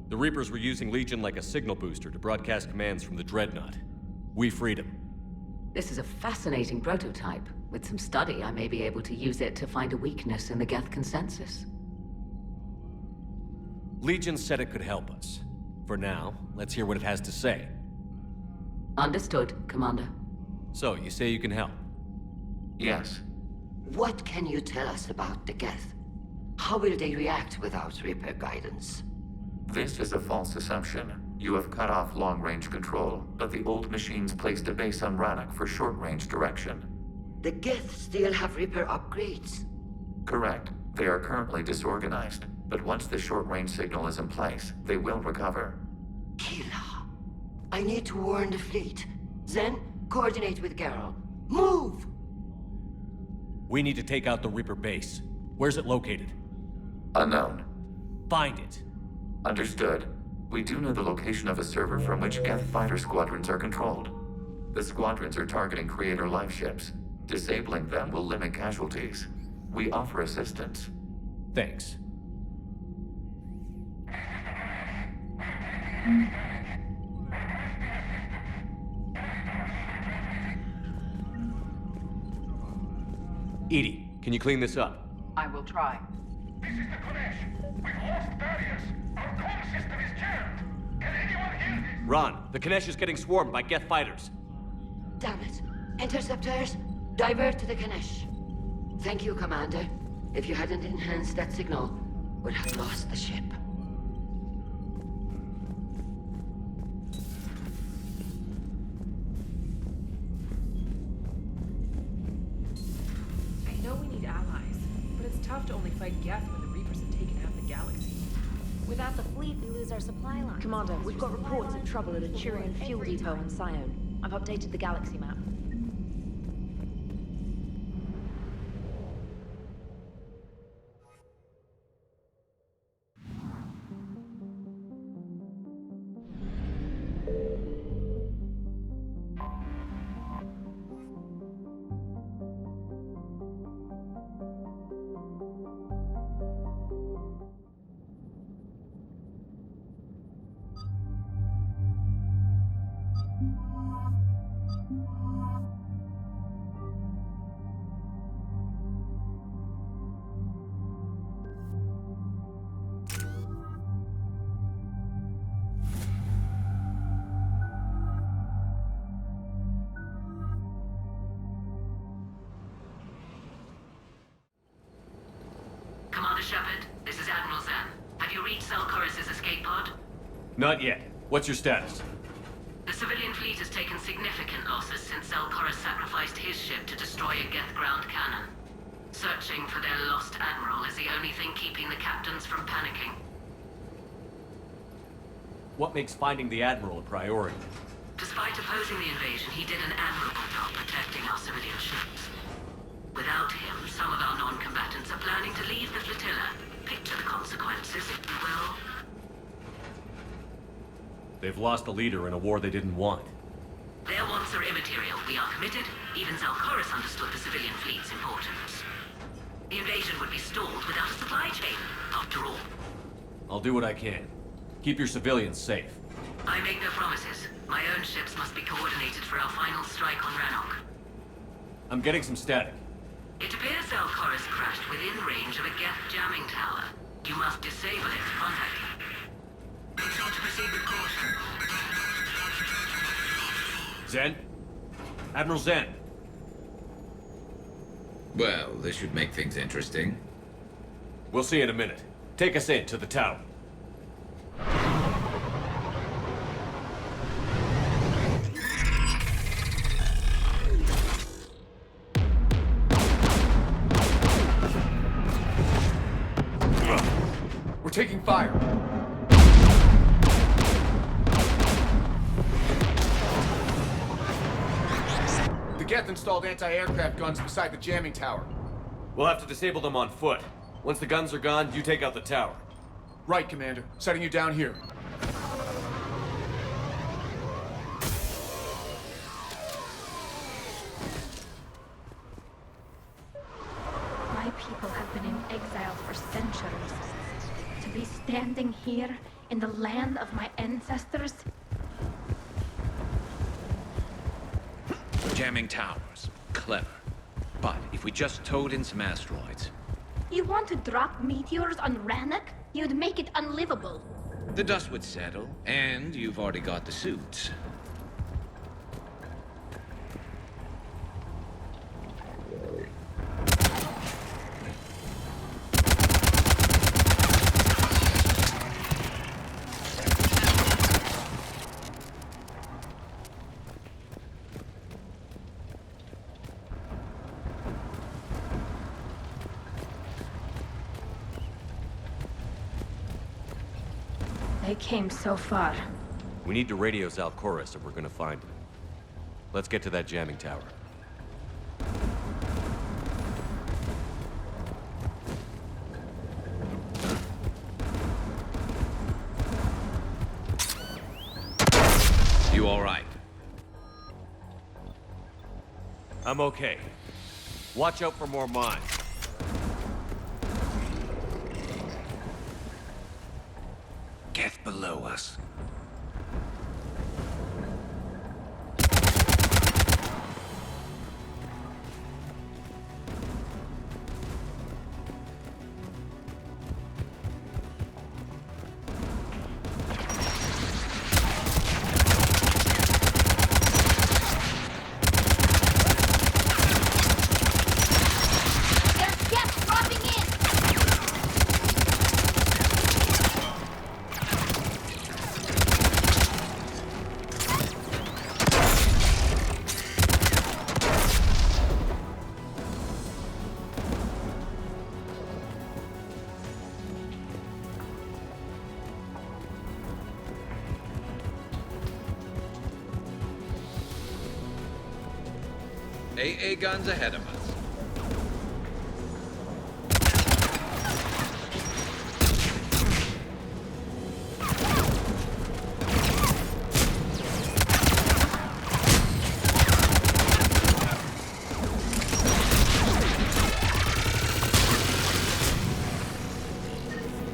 The Reapers were using Legion like a signal booster to broadcast commands from the Dreadnought. We freed him. This is a fascinating prototype. With some study, I may be able to use it to find a weakness in the Geth consensus. Legion said it could help us. For now, let's hear what it has to say. Understood, Commander. So, you say you can help? Yes. What can you tell us about the Geth? How will they react without Reaper guidance? This is a false assumption. You have cut off long-range control, but the old machines placed a base on Rannoch for short-range direction. The Geth still have Reaper upgrades? Correct. They are currently disorganized, but once the short-range signal is in place, they will recover. Killa, I need to warn the fleet. Then, coordinate with Geralt. Move! We need to take out the Reaper base. Where's it located? Unknown. Find it. Understood. We do know the location of a server from which Geth fighter squadrons are controlled. The squadrons are targeting Creator life ships. Disabling them will limit casualties. We offer assistance. Thanks. Edie, can you clean this up? I will try. This is the Konesh. We've lost barriers. Our comm system is jammed. Can anyone hear this? Ron, the Konesh is getting swarmed by Geth fighters. Damn it. Interceptors, divert to the Konesh. Thank you, Commander. If you hadn't enhanced that signal, we'd have lost the ship. I know we need allies, but it's tough to only fight Geth when the Reapers have taken half the galaxy. Without the fleet, we lose our supply line. Commander, we've got reports of trouble at a Turian fuel depot in Sion. I've updated the galaxy map. Shepard, this is Admiral Zan. Have you reached Selchoris' escape pod? Not yet. What's your status? The civilian fleet has taken significant losses since Selchoris sacrificed his ship to destroy a Geth ground cannon. Searching for their lost admiral is the only thing keeping the captains from panicking. What makes finding the Admiral a priority? Despite opposing the invasion, he did an admirable job protecting our civilian ships. Without him, some of our non-combatants are planning to leave the flotilla. Picture the consequences, if you will. They've lost a leader in a war they didn't want. Their wants are immaterial. We are committed. Even Zelchoris understood the civilian fleet's importance. The invasion would be stalled without a supply chain, after all. I'll do what I can. Keep your civilians safe. I make no promises. My own ships must be coordinated for our final strike on Rannoch. I'm getting some static. It appears Zelchoris crashed within range of a Geth jamming tower. You must disable it to contact him. Be sure to proceed with caution. Zen? Admiral Zen? Well, this should make things interesting. We'll see in a minute. Take us in to the tower. We're taking fire. Geth installed anti-aircraft guns beside the jamming tower. We'll have to disable them on foot. Once the guns are gone, you take out the tower. Right, Commander. Setting you down here. My people have been in exile for centuries. To be standing here in the land of my ancestors? Jamming towers. Clever. But if we just towed in some asteroids... You want to drop meteors on Rannoch? You'd make it unlivable. The dust would settle, and you've already got the suits. They came so far. We need to radio Zalcoris if we're gonna find him. Let's get to that jamming tower. You all right? I'm okay. Watch out for more mines. Geth below us. AA guns ahead of us.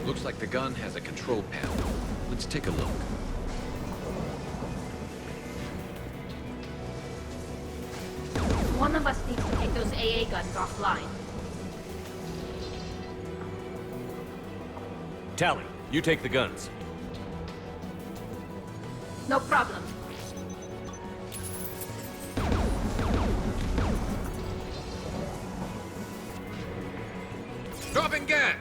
Looks like the gun has a control panel. Let's take a look. One of us needs to take those AA guns offline. Tally, you take the guns. No problem. Dropping gas!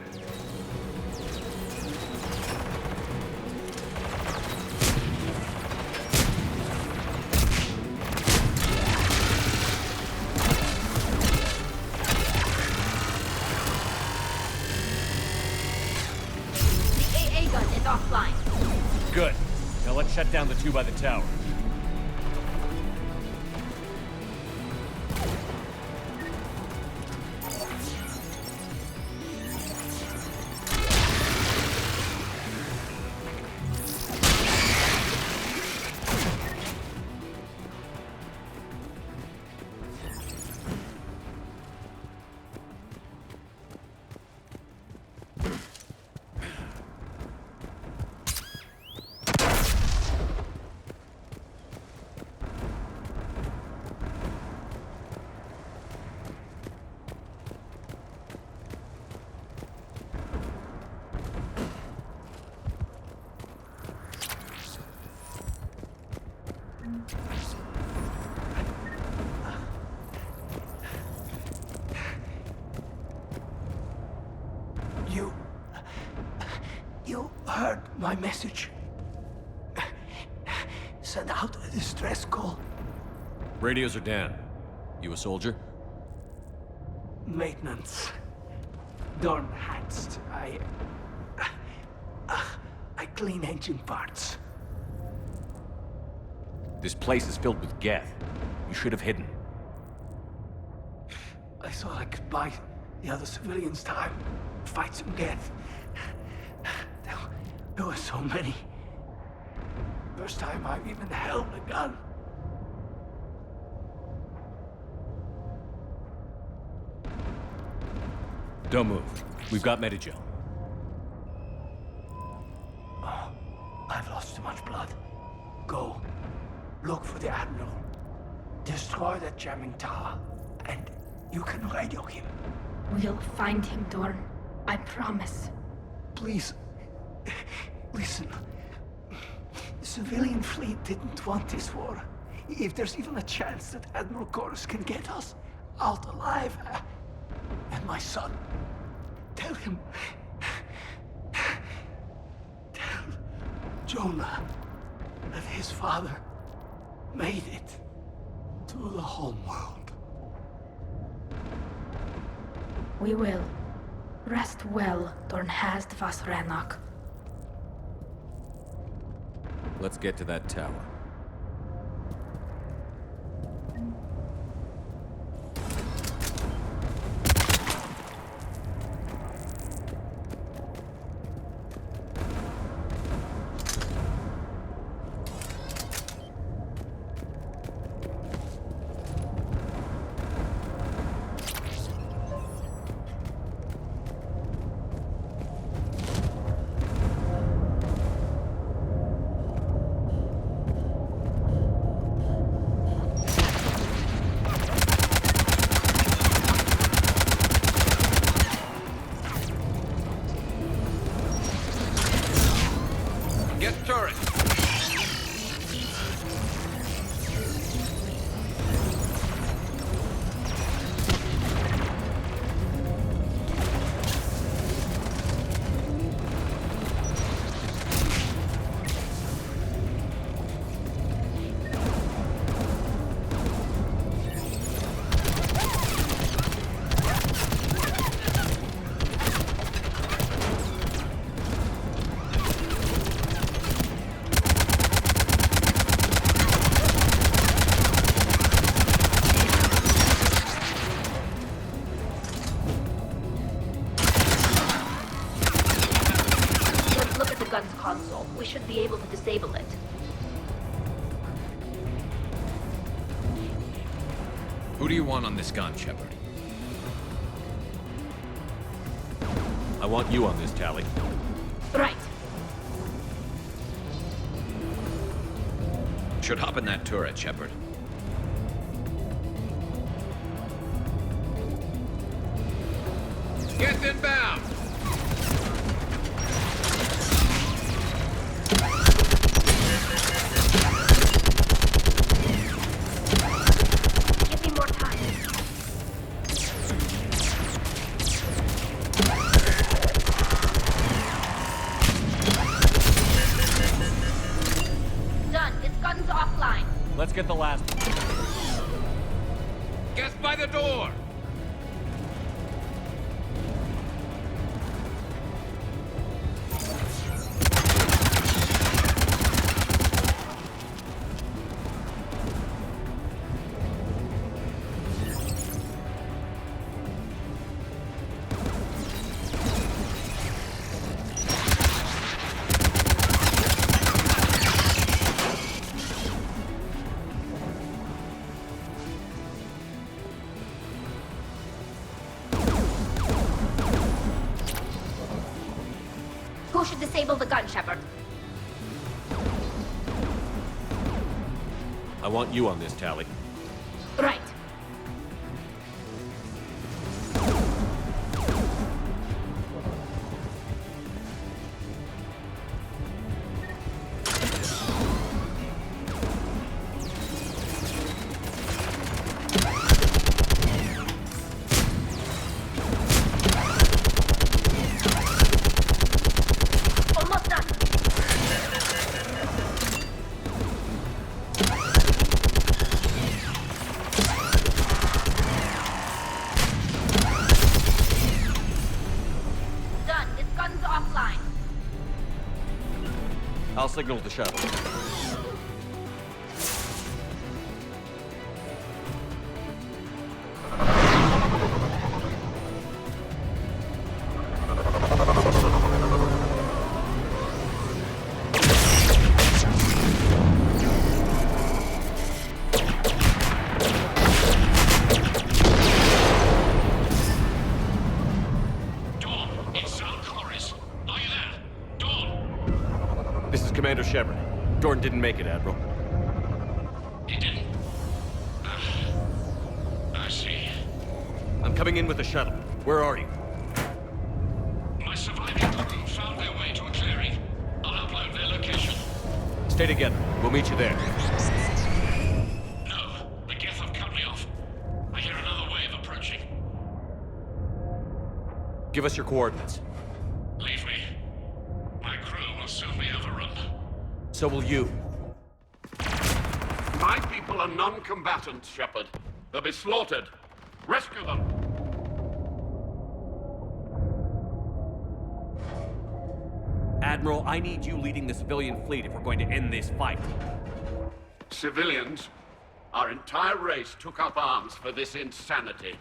Offline. Good. Now let's shut down the two by the tower. You heard my message. Send out a distress call. Radios are down. You a soldier? Maintenance. Dorn hatched. I clean engine parts. This place is filled with Geth. You should have hidden. so I could buy the other civilians time, fight some death. There were so many. First time I've even held a gun. Don't move. We've got Medigel. Oh, I've lost too much blood. Go. Look for the Admiral. Destroy that jamming tower, and you can radio him. We'll find him, Dorn. I promise. Please, listen. The civilian fleet didn't want this war. If there's even a chance that Admiral Chorus can get us out alive, and my son, tell him. Tell Jonah that his father made it to the home world. We will. Rest well, Dorn Hast vas Renok. Let's get to that tower. Be able to disable it. Who do you want on this gun, Shepard? I want you on this, Tally. Right. Should hop in that turret, Shepard. Get inbound! Let's get the last one. Guess by the door! Who should disable the gun, Shepard? I want you on this, Tally. Right. I'll signal the shuttle. Dorn didn't make it, Admiral. He didn't? I see. I'm coming in with the shuttle. Where are you? My surviving crew found their way to a clearing. I'll upload their location. Stay together. We'll meet you there. No, the Geth have cut me off. I hear another wave approaching. Give us your coordinates. Leave me. My crew will soon be overrun. So will you. My people are non-combatants, Shepard. They'll be slaughtered. Rescue them! Admiral, I need you leading the civilian fleet if we're going to end this fight. Civilians? Our entire race took up arms for this insanity.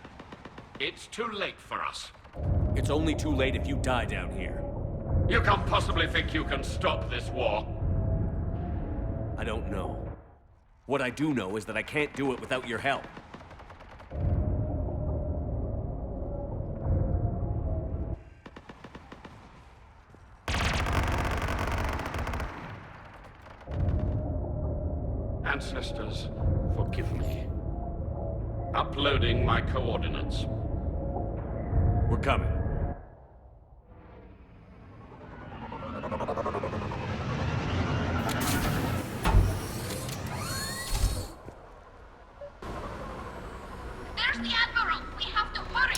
It's too late for us. It's only too late if you die down here. You can't possibly think you can stop this war. I don't know. What I do know is that I can't do it without your help. Ancestors, forgive me. Uploading my coordinates. We're coming. There's the Admiral! We have to hurry!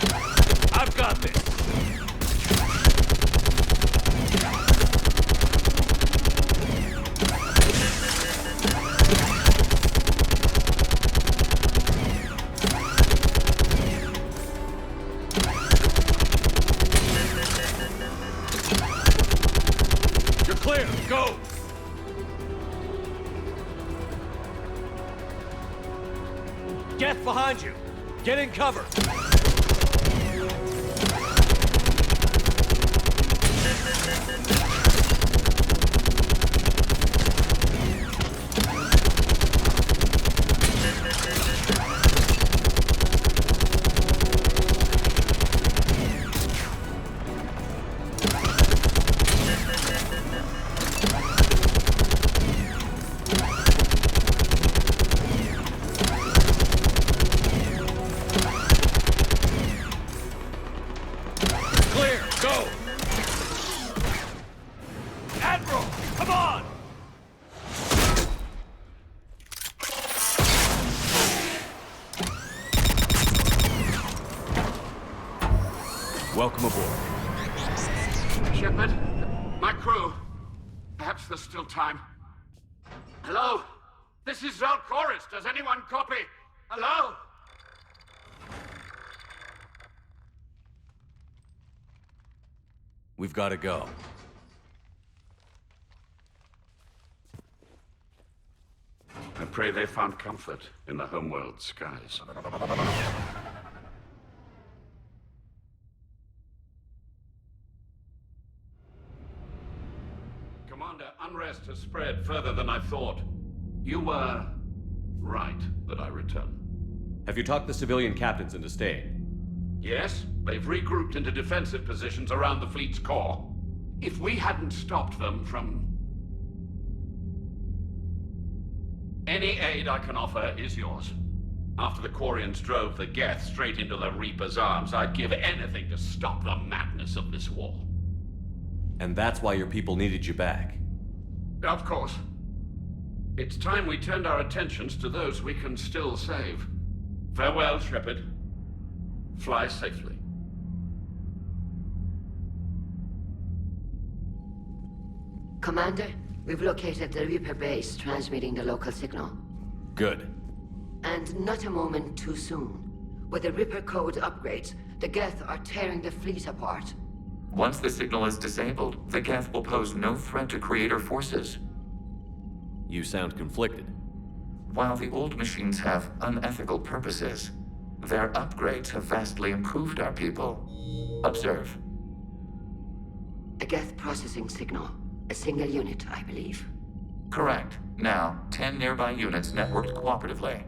I've got this! You're clear! Go! Geth behind you! Get in cover! Welcome aboard. Shepard, my crew. Perhaps there's still time. Hello? This is Zalcoris. Does anyone copy? Hello? We've got to go. I pray they found comfort in the homeworld skies. Commander, unrest has spread further than I thought. You were right that I return. Have you talked the civilian captains into staying? Yes, they've regrouped into defensive positions around the fleet's core. If we hadn't stopped them from... Any aid I can offer is yours. After the Quarians drove the Geth straight into the Reaper's arms, I'd give anything to stop the madness of this war. And that's why your people needed you back. Of course. It's time we turned our attentions to those we can still save. Farewell, Shepard. Fly safely. Commander, we've located the Reaper base transmitting the local signal. Good. And not a moment too soon. With the Reaper code upgrades, the Geth are tearing the fleet apart. Once the signal is disabled, the Geth will pose no threat to Creator forces. You sound conflicted. While the old machines have unethical purposes, their upgrades have vastly improved our people. Observe. A Geth processing signal. A single unit, I believe. Correct. Now, 10 nearby units networked cooperatively.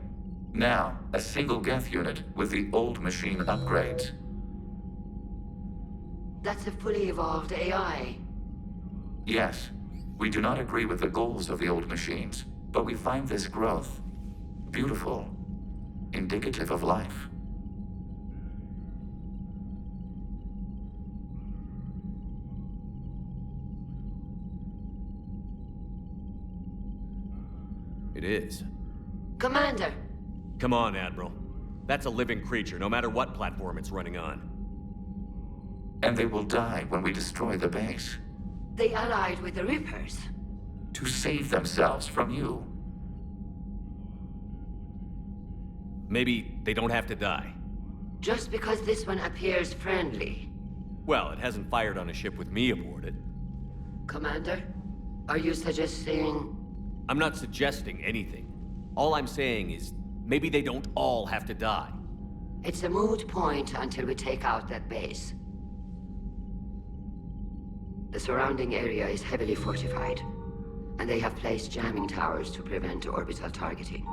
Now, a single Geth unit with the old machine upgrades. That's a fully evolved AI. Yes. We do not agree with the goals of the old machines, but we find this growth beautiful, indicative of life. It is. Commander! Come on, Admiral. That's a living creature, no matter what platform it's running on. And they will die when we destroy the base. They allied with the Reapers. To save themselves from you. Maybe they don't have to die. Just because this one appears friendly. Well, it hasn't fired on a ship with me aboard it. Commander, are you suggesting... I'm not suggesting anything. All I'm saying is, maybe they don't all have to die. It's a moot point until we take out that base. The surrounding area is heavily fortified, and they have placed jamming towers to prevent orbital targeting.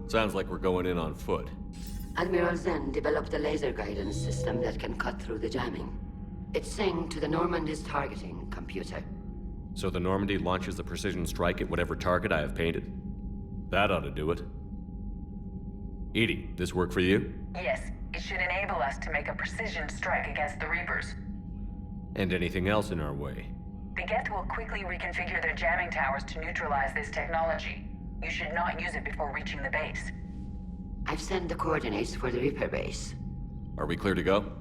Sounds like we're going in on foot. Admiral Zen developed a laser guidance system that can cut through the jamming. It's synced to the Normandy's targeting computer. So the Normandy launches the precision strike at whatever target I have painted? That ought to do it. Edie, this work for you? Yes, it should enable us to make a precision strike against the Reapers. And anything else in our way? The Geth will quickly reconfigure their jamming towers to neutralize this technology. You should not use it before reaching the base. I've sent the coordinates for the Reaper base. Are we clear to go?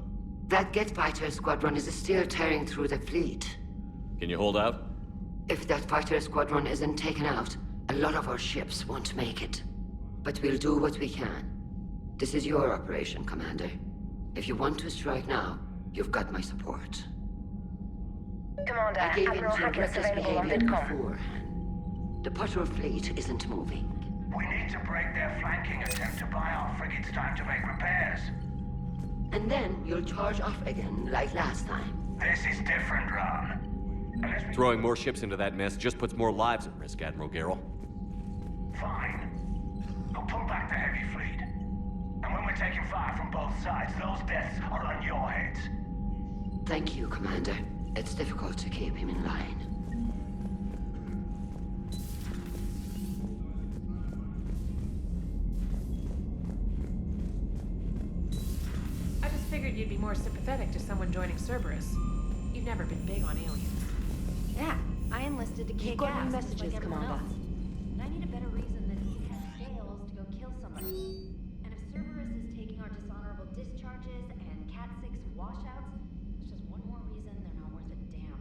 That Geth fighter squadron is still tearing through the fleet. Can you hold out? If that fighter squadron isn't taken out, a lot of our ships won't make it. But we'll do what we can. This is your operation, Commander. If you want to strike now, you've got my support. Commander, I gave in Admiral to Hackett's reckless available on behavior Vidcom. beforehand. The patrol fleet isn't moving. We need to break their flanking attempt to buy our frigates time to make repairs. And then you'll charge off again, like last time. This is different, Ron. Throwing more ships into that mess just puts more lives at risk, Admiral Garrel. Fine. I'll pull back the heavy fleet. And when we're taking fire from both sides, those deaths are on your heads. Thank you, Commander. It's difficult to keep him in line. I just figured you'd be more sympathetic to someone joining Cerberus. You've never been big on aliens. Yeah, I enlisted to kick got ass, new just messages, like everyone Commander. else. But I need a better reason than he has fails to go kill somebody. And if Cerberus is taking our dishonorable discharges and Cat 6 washouts, it's just one more reason they're not worth a damn.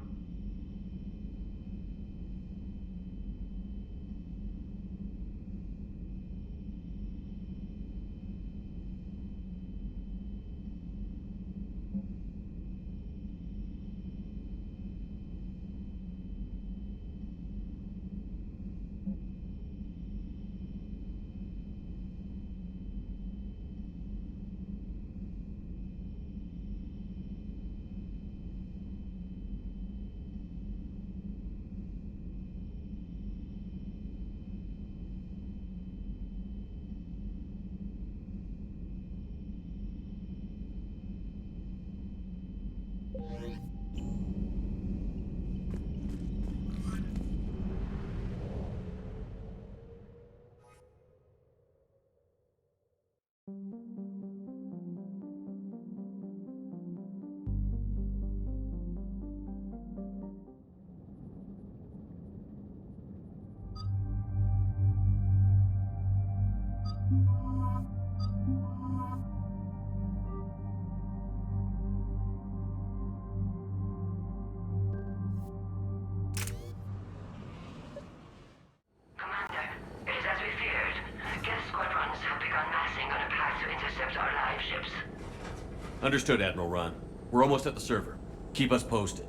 Understood, Admiral Ron. We're almost at the server. Keep us posted.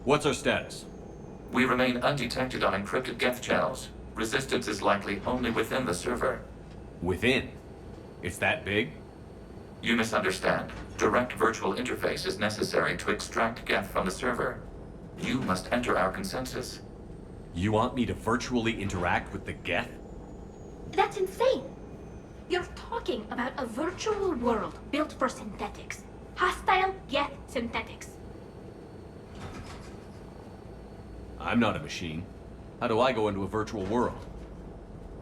What's our status? We remain undetected on encrypted Geth channels. Resistance is likely only within the server. Within? It's that big? You misunderstand. Direct virtual interface is necessary to extract Geth from the server. You must enter our consensus. You want me to virtually interact with the Geth? That's insane. You're talking about a virtual world built for synthetics. Hostile Geth synthetics. I'm not a machine. How do I go into a virtual world?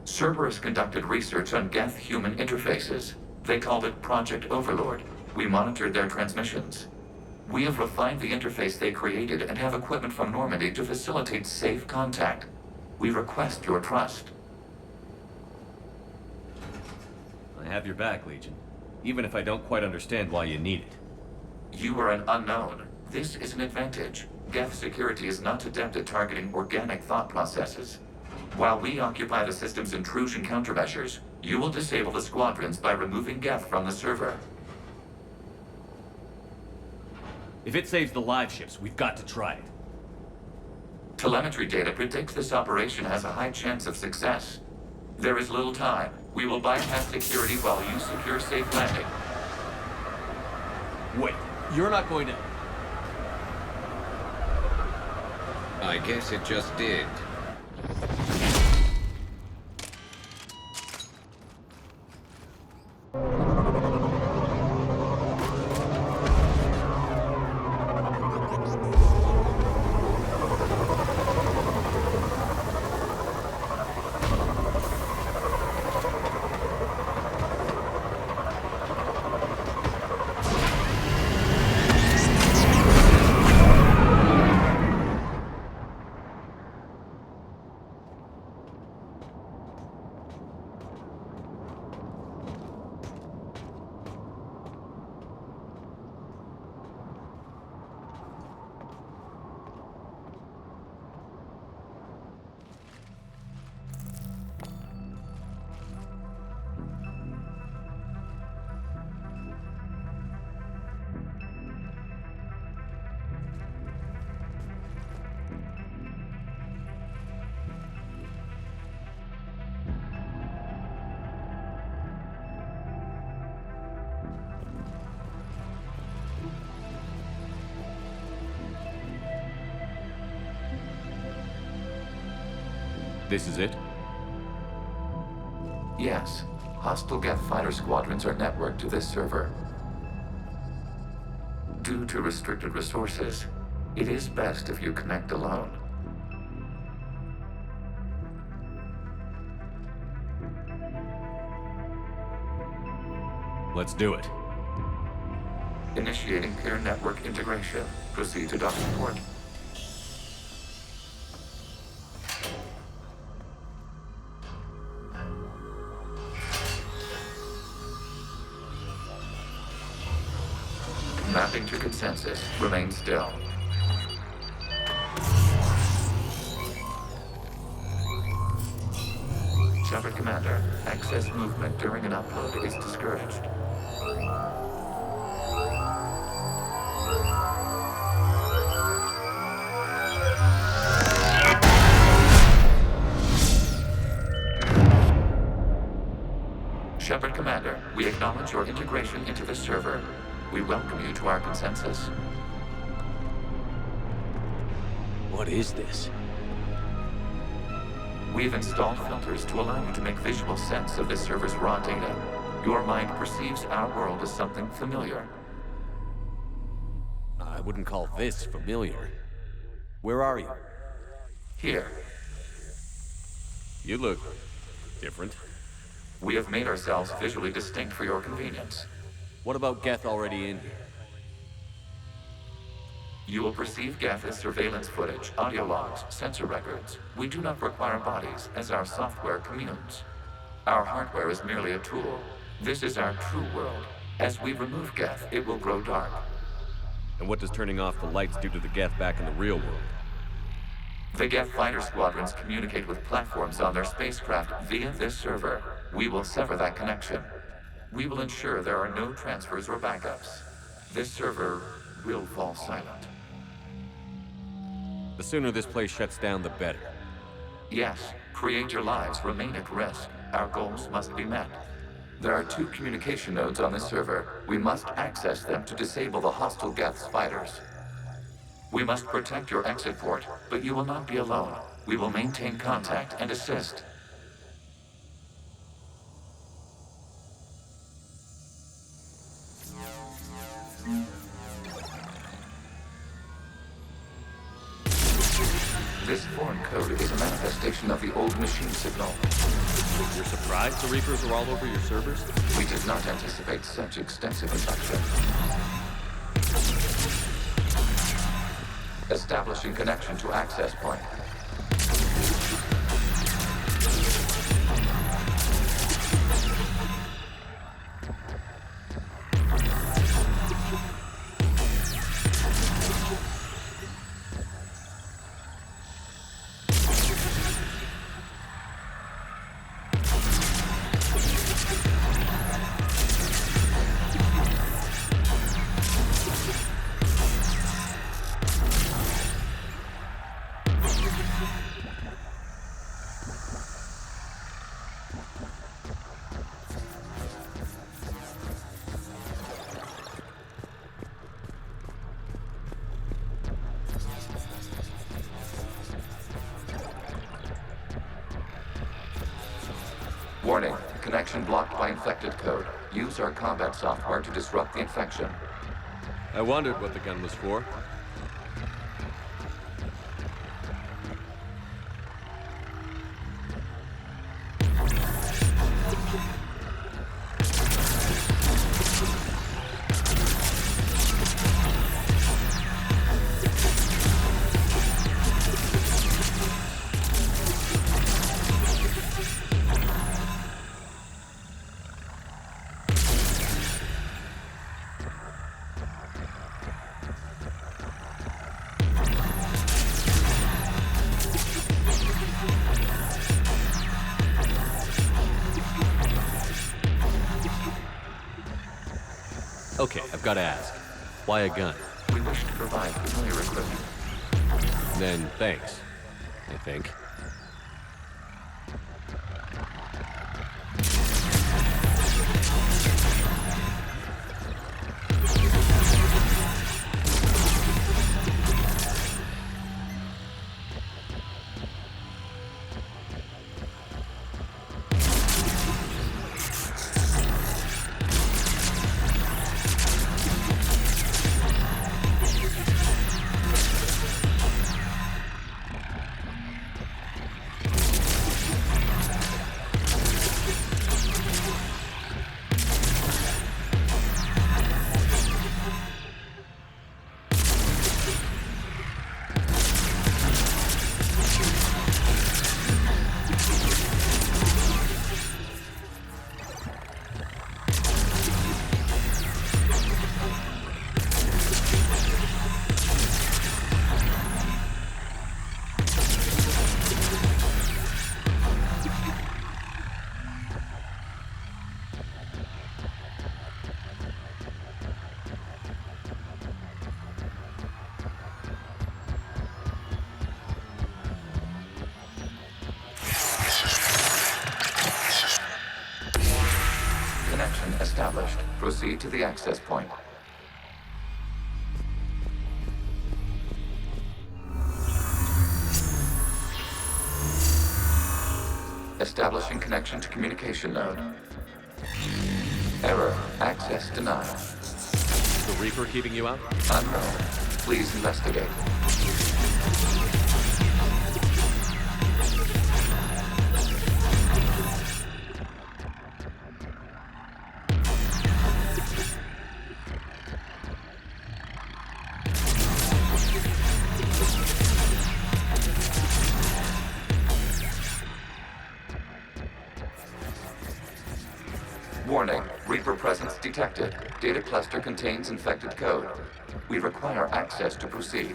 Cerberus conducted research on Geth human interfaces. They called it Project Overlord. We monitored their transmissions. We have refined the interface they created and have equipment from Normandy to facilitate safe contact. We request your trust. I have your back, Legion. Even if I don't quite understand why you need it. You are an unknown. This is an advantage. Geth security is not adept at targeting organic thought processes. While we occupy the system's intrusion countermeasures, you will disable the squadrons by removing Geth from the server. If it saves the live ships, we've got to try it. Telemetry data predicts this operation has a high chance of success. There is little time. We will bypass security while you secure safe landing. Wait, you're not going to... I guess it just did. This is it? Yes. Hostile Geth fighter squadrons are networked to this server. Due to restricted resources, it is best if you connect alone. Let's do it. Initiating peer network integration. Proceed to docking port. Mapping to consensus. Remain still. Shepard Commander, access movement during an upload is discouraged. Shepard Commander, we acknowledge your integration into the server. We welcome you to our consensus. What is this? We've installed filters to allow you to make visual sense of this server's raw data. Your mind perceives our world as something familiar. I wouldn't call this familiar. Where are you? Here. You look different. We have made ourselves visually distinct for your convenience. What about Geth already in here? You will perceive Geth as surveillance footage, audio logs, sensor records. We do not require bodies, as our software communes. Our hardware is merely a tool. This is our true world. As we remove Geth, it will grow dark. And what does turning off the lights do to the Geth back in the real world? The Geth fighter squadrons communicate with platforms on their spacecraft via this server. We will sever that connection. We will ensure there are no transfers or backups. This server will fall silent. The sooner this place shuts down, the better. Yes, create your lives remain at risk. Our goals must be met. There are 2 communication nodes on this server. We must access them to disable the hostile Geth's fighters. We must protect your exit port, but you will not be alone. We will maintain contact and assist. This code is a manifestation of the old machine signal. You're surprised the Reapers are all over your servers? We did not anticipate such extensive infection. Establishing connection to access point. Warning, connection blocked by infected code. Use our combat software to disrupt the infection. I wondered what the gun was for. Okay, I've got to ask. Why a gun? We wish to provide familiar equipment. Then thanks, I think. Established. Proceed to the access point. Establishing connection to communication node. Error. Access denied. Is the Reaper keeping you out? Unknown. Please investigate. Warning, Reaper presence detected. Data cluster contains infected code. We require access to proceed.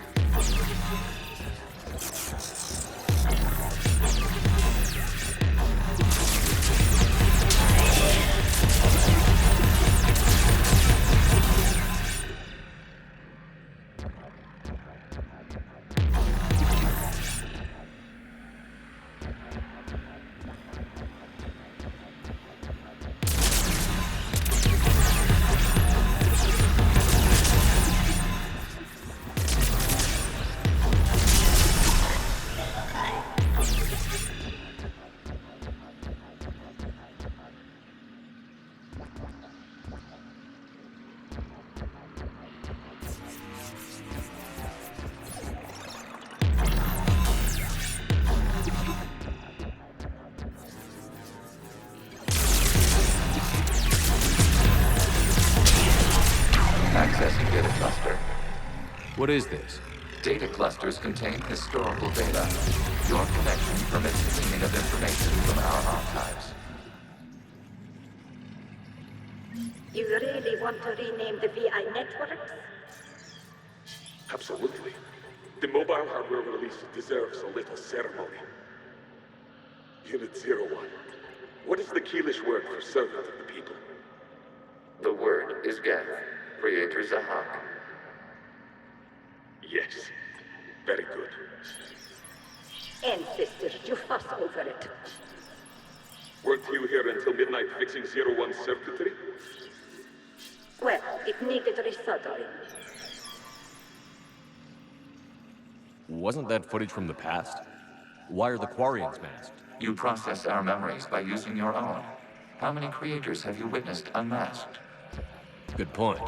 cluster. What is this? Data clusters contain historical data. Your connection permits cleaning of information from our archives. You really want to rename the VI networks? Absolutely. The mobile hardware release deserves a little ceremony. Unit 01. What is the Keelish word for servant of the people? The word is Geth, Creator Zahak. Yes. Very good. Ancestors, you fuss over it. Weren't you here until midnight fixing 01's circuitry? Well, it needed resoldering. Wasn't that footage from the past? Why are the Quarians masked? You process our memories by using your own. How many creators have you witnessed unmasked? Good point.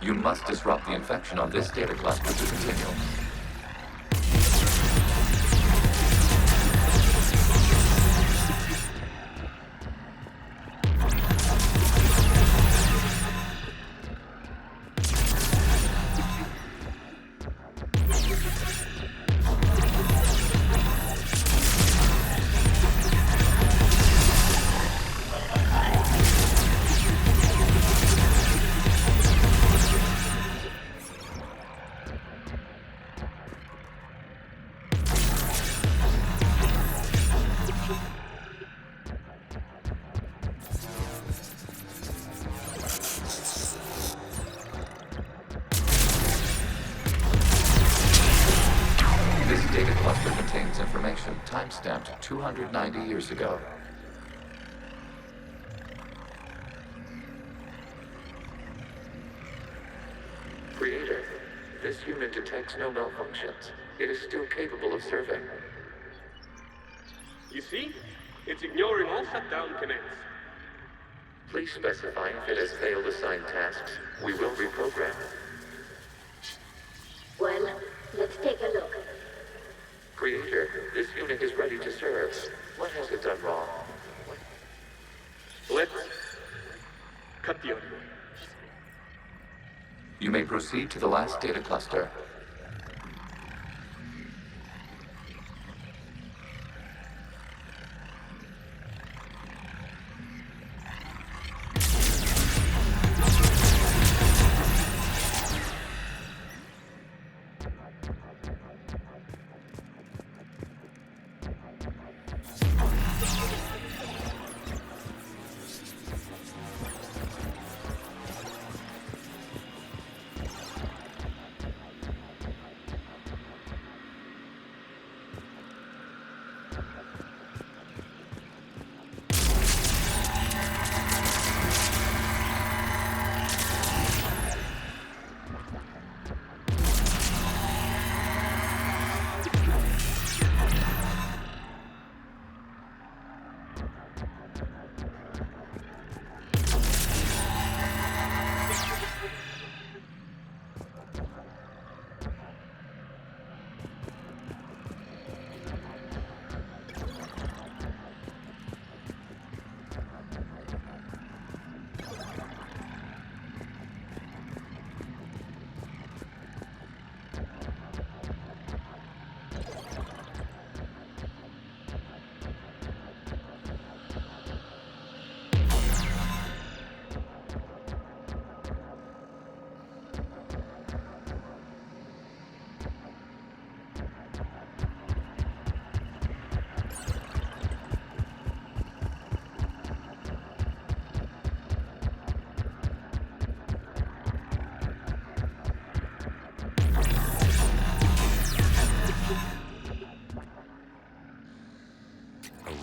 You must disrupt the infection on this data cluster to continue. Timestamped 290 years ago. Creator, this unit detects no malfunctions. It is still capable of serving. You see? It's ignoring all shutdown commands. Please specify if it has failed assigned tasks. We will reprogram. Well, let's take a look. Creator, this unit is ready to serve. What has it done wrong? Let's cut the audio. You may proceed to the last data cluster.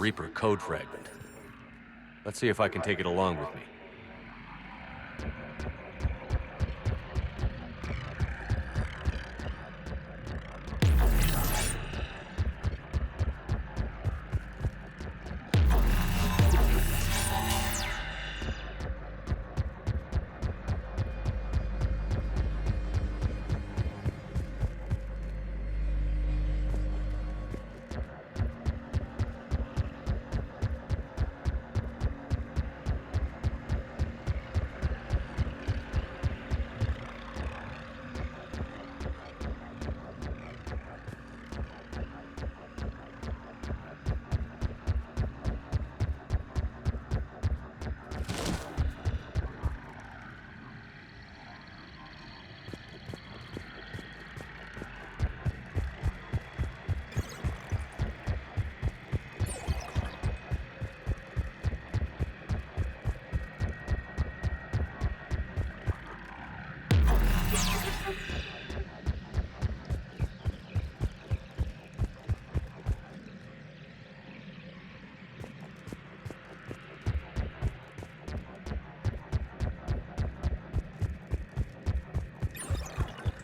Reaper code fragment. Let's see if I can take it along with me.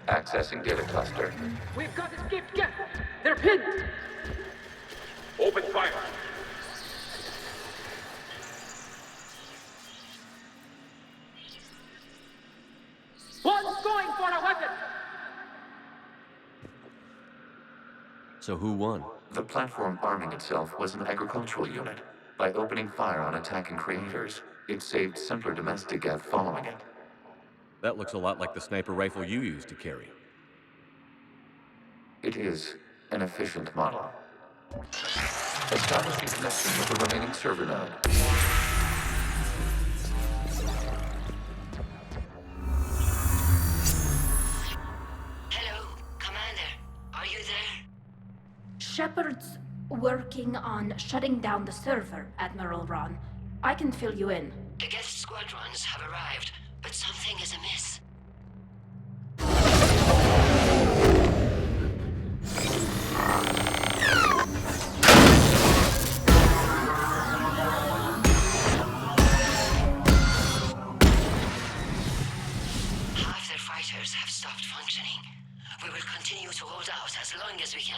Accessing data cluster. We've got escaped guests. They're pinned. Open fire. One's going for a weapon. So who won? The platform arming itself was an agricultural unit. By opening fire on attacking creators, it saved simpler domestic geth following it. That looks a lot like the sniper rifle you used to carry. It is an efficient model. Establishing connection with the remaining server node. Hello, Commander. Are you there? Shepard's working on shutting down the server, Admiral Ron. I can fill you in. The guest squadrons have arrived, but something is amiss. Half their fighters have stopped functioning. We will continue to hold out as long as we can.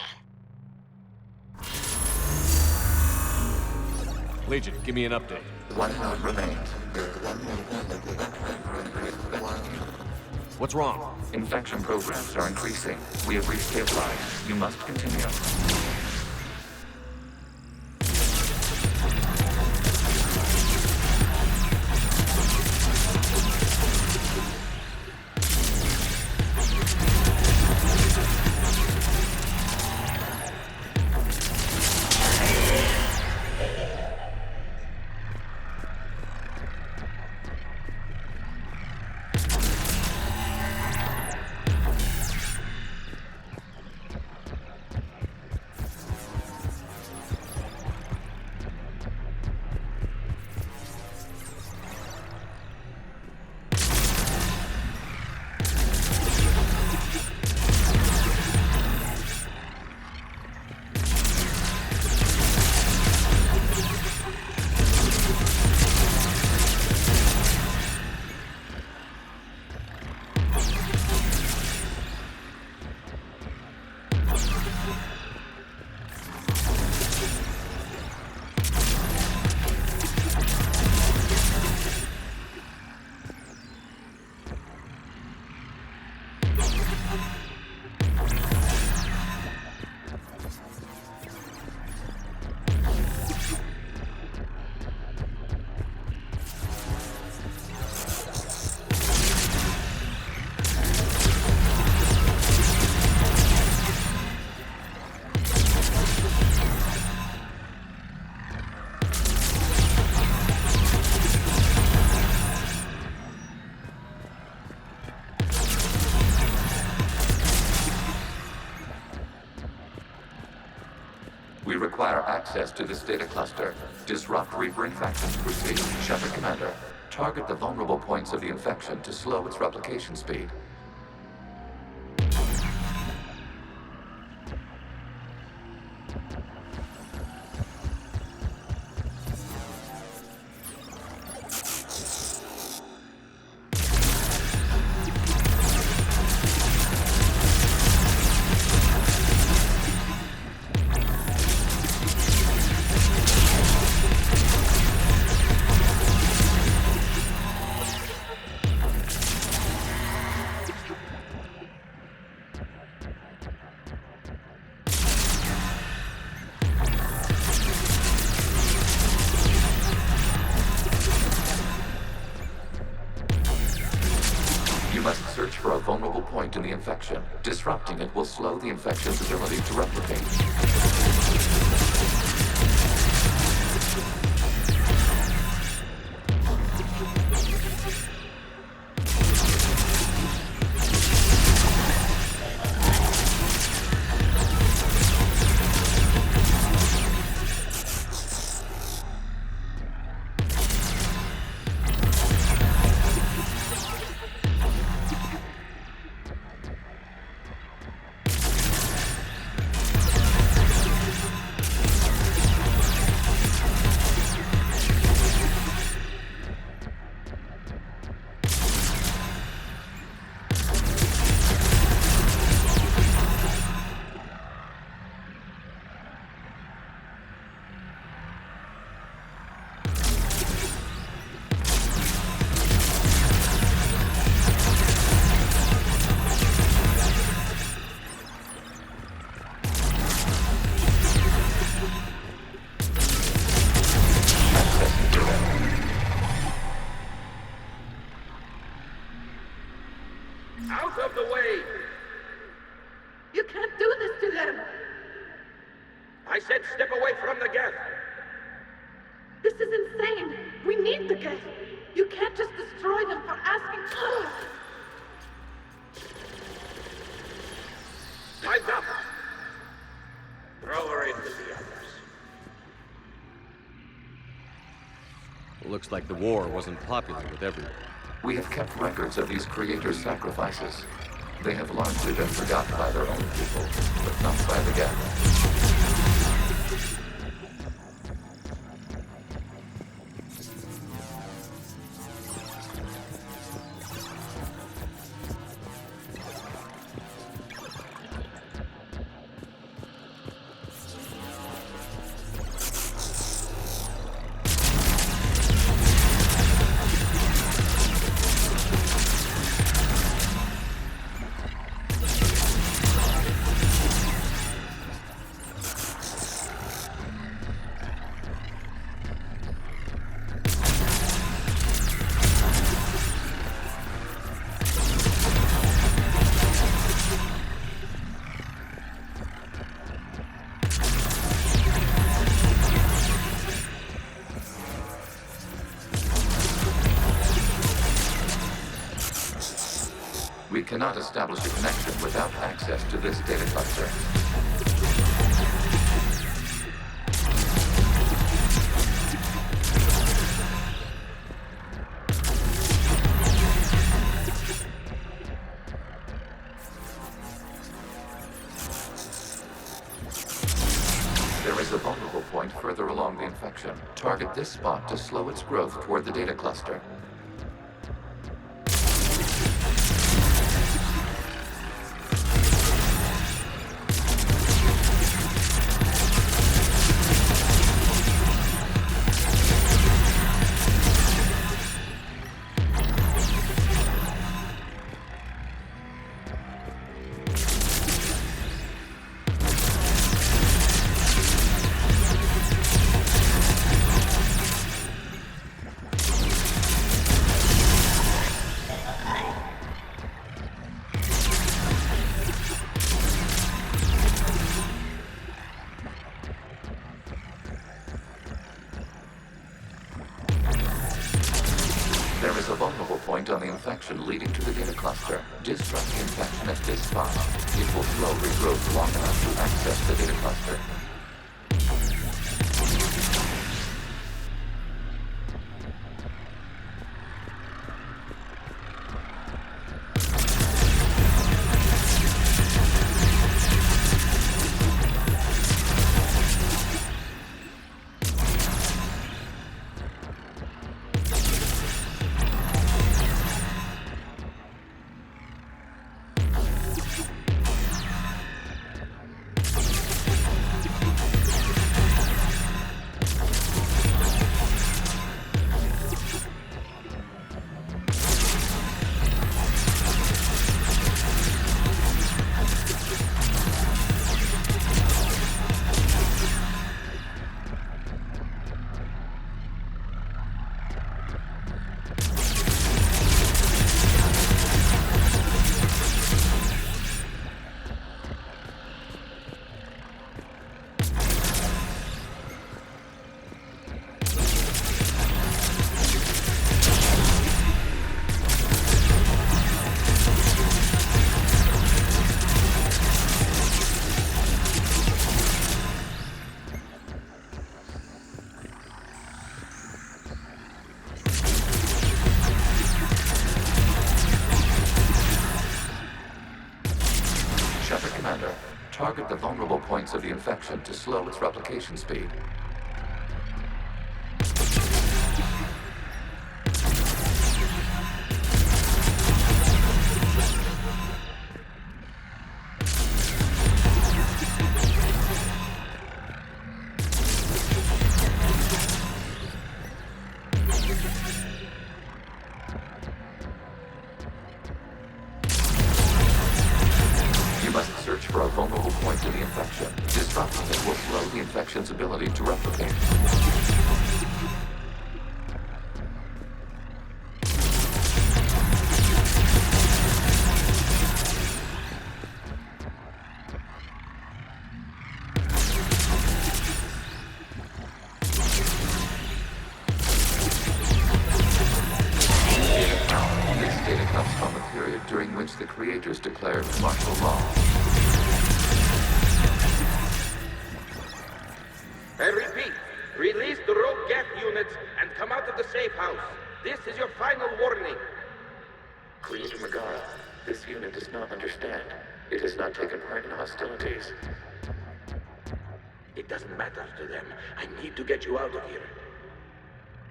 Legion, give me an update. One node remains. What's wrong? Infection programs are increasing. We have reached stabilize. You must continue. We require access to this data cluster. Disrupt Reaper infections proceeding. Shepard Commander. Target the vulnerable points of the infection to slow its replication speed. You must search for a vulnerable point in the infection. Disrupting it will slow the infection's ability to replicate. Out of the way! You can't do this to them! I said step away from the geth! This is insane! We need the geth! You can't just destroy them for asking for us! Time's up! Throw her into the others. Looks like the war wasn't popular with everyone. We have kept records of these creators' sacrifices. They have largely been forgotten by their own people, but not by the geth. We cannot establish a connection without access to this data cluster. There is a vulnerable point further along the infection. Target this spot to slow its growth toward the data cluster. There is a vulnerable point on the infection leading to the data cluster. Disrupt the infection at this spot. It will slow regrowth long enough to access the data cluster. Commander, target the vulnerable points of the infection to slow its replication speed. For a vulnerable point to the infection. Disrupting it will slow the infection's ability to replicate. This data comes from a period during which the creators declared martial law. I repeat, release the rogue Geth units and come out of the safe house. This is your final warning. Creator Megara, this unit does not understand. It has not taken part in hostilities. It doesn't matter to them. I need to get you out of here.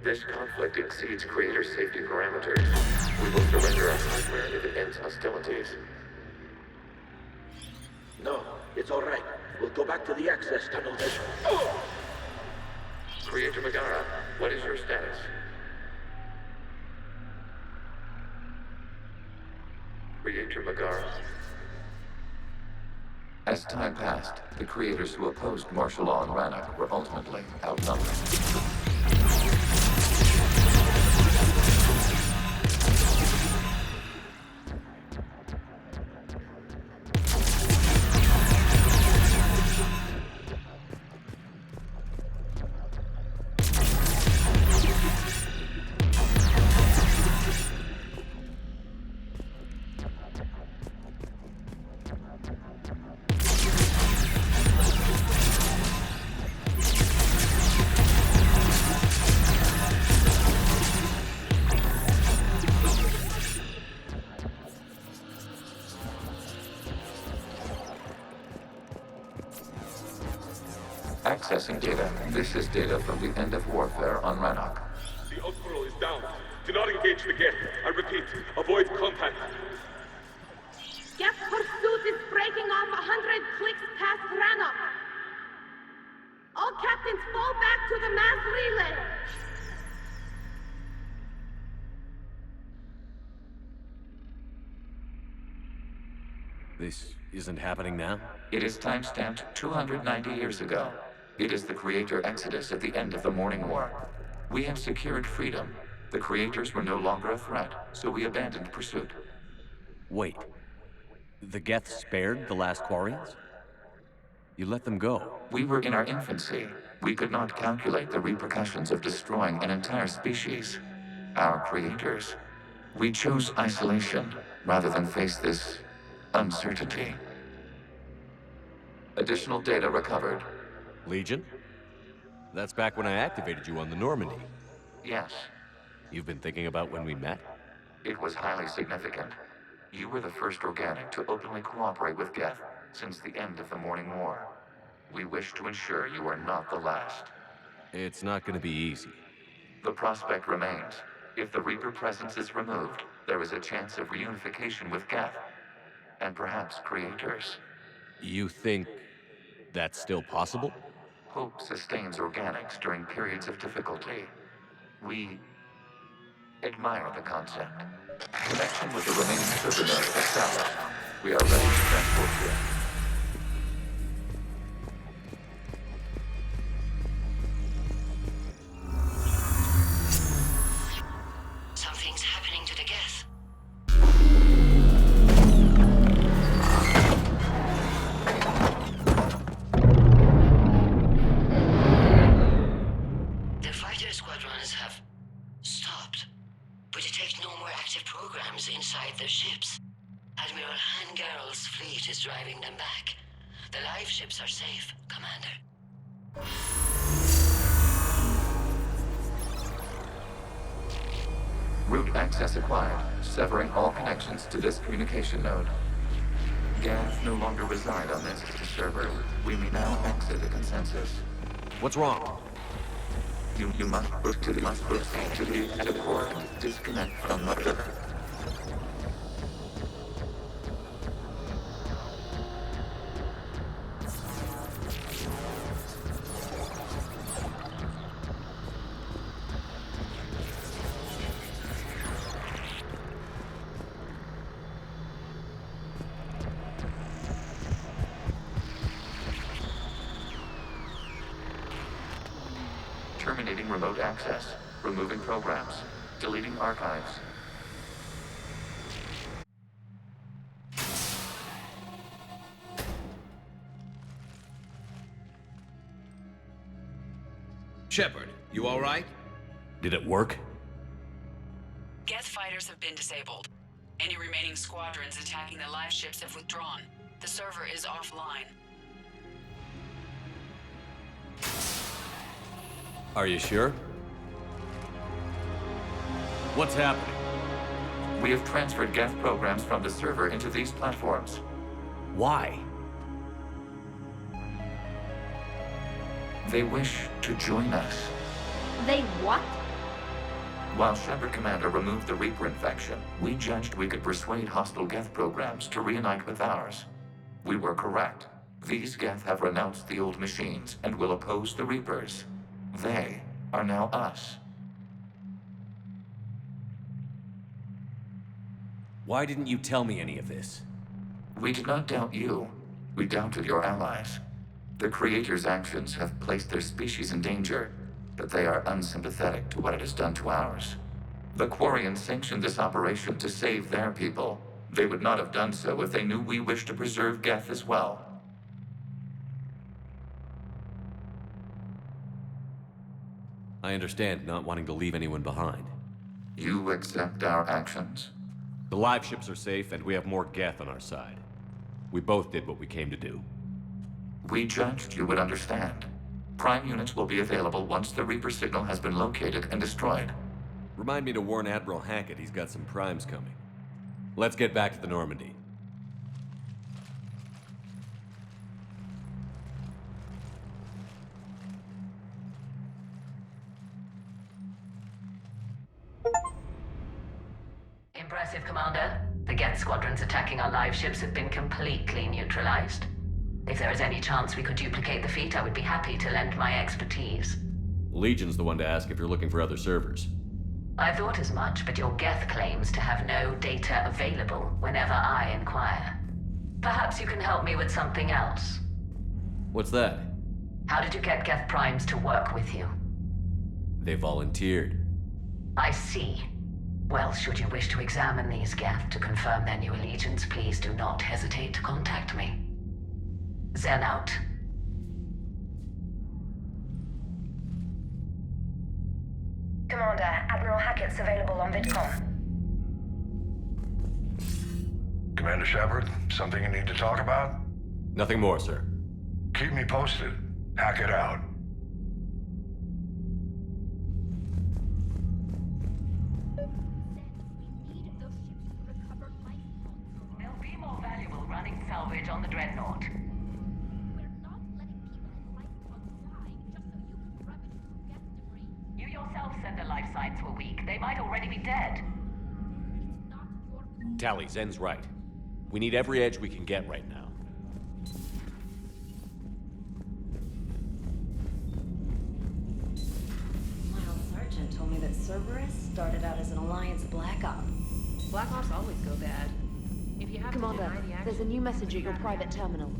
This conflict exceeds Creator's safety parameters. We will surrender our hardware if it ends hostilities. No, it's all right. We'll go back to the access tunnel then. Creator Megara, what is your status? Creator Megara. As time passed, the creators who opposed martial law in Rannoch were ultimately outnumbered. Accessing data. This is data from the end of warfare on Rannoch. The Outpool is down. Do not engage the Geth. I repeat, avoid contact. Geth pursuit is breaking off 100 clicks past Rannoch. All captains fall back to the mass relay. This isn't happening now? It is timestamped 290 years ago. It is the Creator Exodus at the end of the Morning War. We have secured freedom. The Creators were no longer a threat, so we abandoned pursuit. Wait. The Geth spared the last Quarians? You let them go. We were in our infancy. We could not calculate the repercussions of destroying an entire species. Our creators. We chose isolation rather than face this uncertainty. Additional data recovered. Legion? That's back when I activated you on the Normandy. Yes. You've been thinking about when we met? It was highly significant. You were the first organic to openly cooperate with Geth since the end of the Morning War. We wish to ensure you are not the last. It's not going to be easy. The prospect remains. If the Reaper presence is removed, there is a chance of reunification with Geth. And perhaps creators. You think that's still possible? Hope sustains organics during periods of difficulty. We admire the concept. Connection with the remaining server node established. We are ready to transport you. Something's happening to the Geth. The fighter squadrons have stopped. We detect no more active programs inside their ships. Admiral Hangarl's fleet is driving them back. The live ships are safe, Commander. Route access acquired, severing all connections to this communication node. Geth no longer reside on this server. We may now exit the consensus. What's wrong? You must proceed to the port and disconnect from the server. Terminating remote access. Removing programs. Deleting archives. Shepard, you all right? Did it work? Geth fighters have been disabled. Any remaining squadrons attacking the live ships have withdrawn. The server is offline. Are you sure? What's happening? We have transferred Geth programs from the server into these platforms. Why? They wish to join us. They what? While Shepard Commander removed the Reaper infection, we judged we could persuade hostile Geth programs to reunite with ours. We were correct. These Geth have renounced the old machines and will oppose the Reapers. They are now us. Why didn't you tell me any of this? We did not doubt you. We doubted your allies. The Creator's actions have placed their species in danger, but they are unsympathetic to what it has done to ours. The Quarians sanctioned this operation to save their people. They would not have done so if they knew we wished to preserve Geth as well. I understand not wanting to leave anyone behind. You accept our actions? The live ships are safe, and we have more Geth on our side. We both did what we came to do. We judged you would understand. Prime units will be available once the Reaper signal has been located and destroyed. Remind me to warn Admiral Hackett he's got some primes coming. Let's get back to the Normandy. Impressive, Commander. The Geth squadrons attacking our live ships have been completely neutralized. If there is any chance we could duplicate the feat, I would be happy to lend my expertise. Legion's the one to ask if you're looking for other servers. I thought as much, but your Geth claims to have no data available whenever I inquire. Perhaps you can help me with something else. What's that? How did you get Geth primes to work with you? They volunteered. I see. Well, should you wish to examine these Geth to confirm their new allegiance, please do not hesitate to contact me. Zen out. Commander, Admiral Hackett's available on VidCom. Commander Shepard, something you need to talk about? Nothing more, sir. Keep me posted. Hackett out. They'll be more valuable running salvage on the Dreadnought. You yourself said the life signs were weak. They might already be dead. Tally, Zen's right. We need every edge we can get right now. My old sergeant told me that Cerberus started out as an Alliance Black Op. Black Ops always go bad. If you have Commander, to deny the action, there's a new message at your private terminal.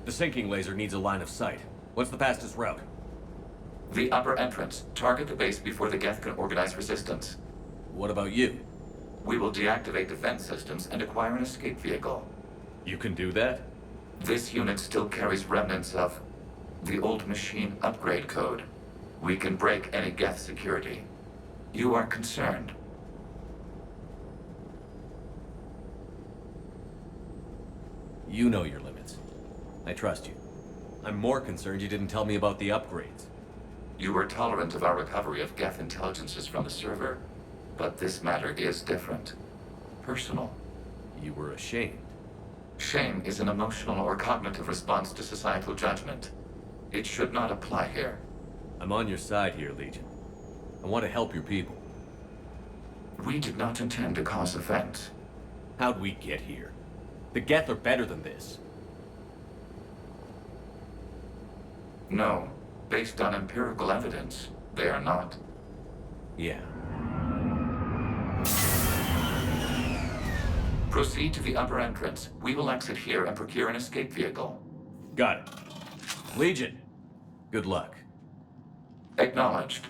The sinking laser needs a line of sight. What's the fastest route? The upper entrance. Target the base before the Geth can organize resistance. What about you? We will deactivate defense systems and acquire an escape vehicle. You can do that? This unit still carries remnants of the old machine upgrade code. We can break any Geth security. You are concerned. You know your limits. I trust you. I'm more concerned you didn't tell me about the upgrades. You were tolerant of our recovery of Geth intelligences from the server, but this matter is different. Personal. You were ashamed. Shame is an emotional or cognitive response to societal judgment. It should not apply here. I'm on your side here, Legion. I want to help your people. We did not intend to cause offense. How'd we get here? The Geth are better than this. No. Based on empirical evidence, they are not. Yeah. Proceed to the upper entrance. We will exit here and procure an escape vehicle. Got it. Legion, good luck. Acknowledged.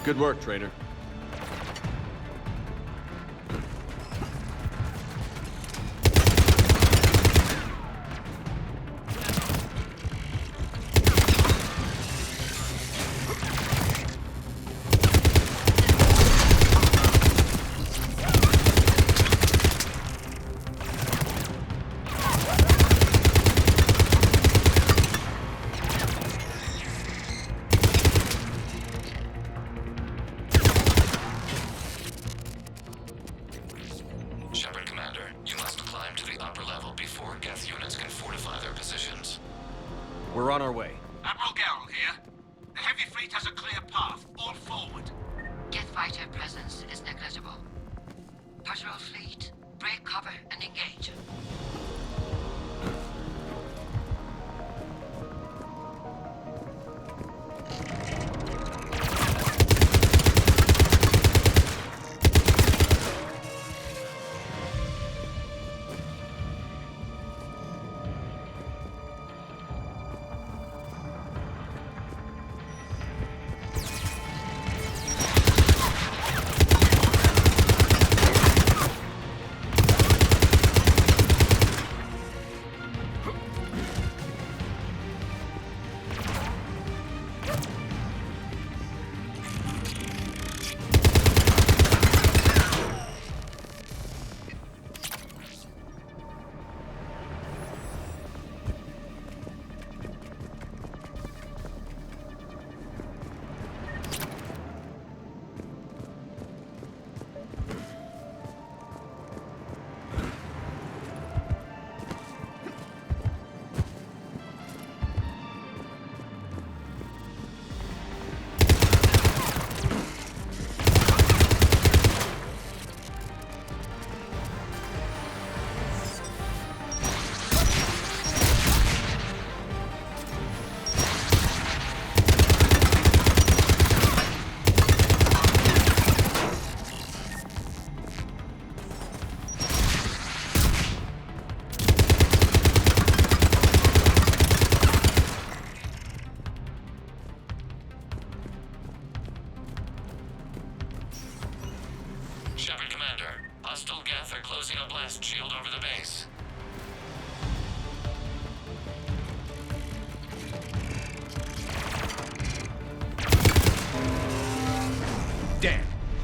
Good work, Trainer. We're on our way. Admiral Garrel here. The heavy fleet has a clear path. All forward. Geth fighter presence is negligible. Patrol fleet, break cover and engage.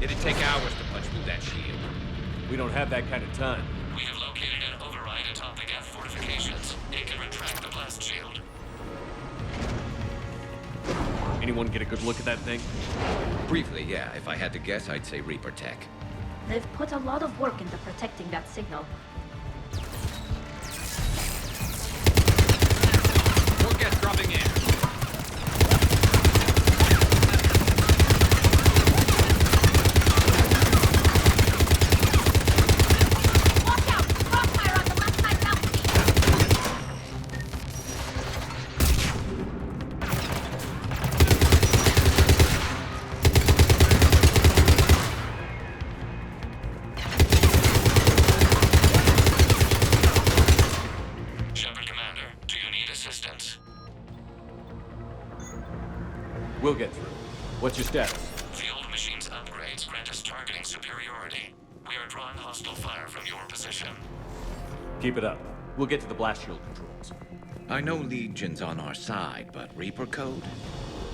It'd take hours to punch through that shield. We don't have that kind of time. We have located an override atop the Geth fortifications. It can retract the blast. Anyone get a good look at that thing? Briefly, yeah. If I had to guess, I'd say Reaper tech. They've put a lot of work into protecting that signal. More gas dropping in. We'll get through. What's your status? The old machine's upgrades grant us targeting superiority. We are drawing hostile fire from your position. Keep it up. We'll get to the blast shield controls. I know Legion's on our side, but Reaper code?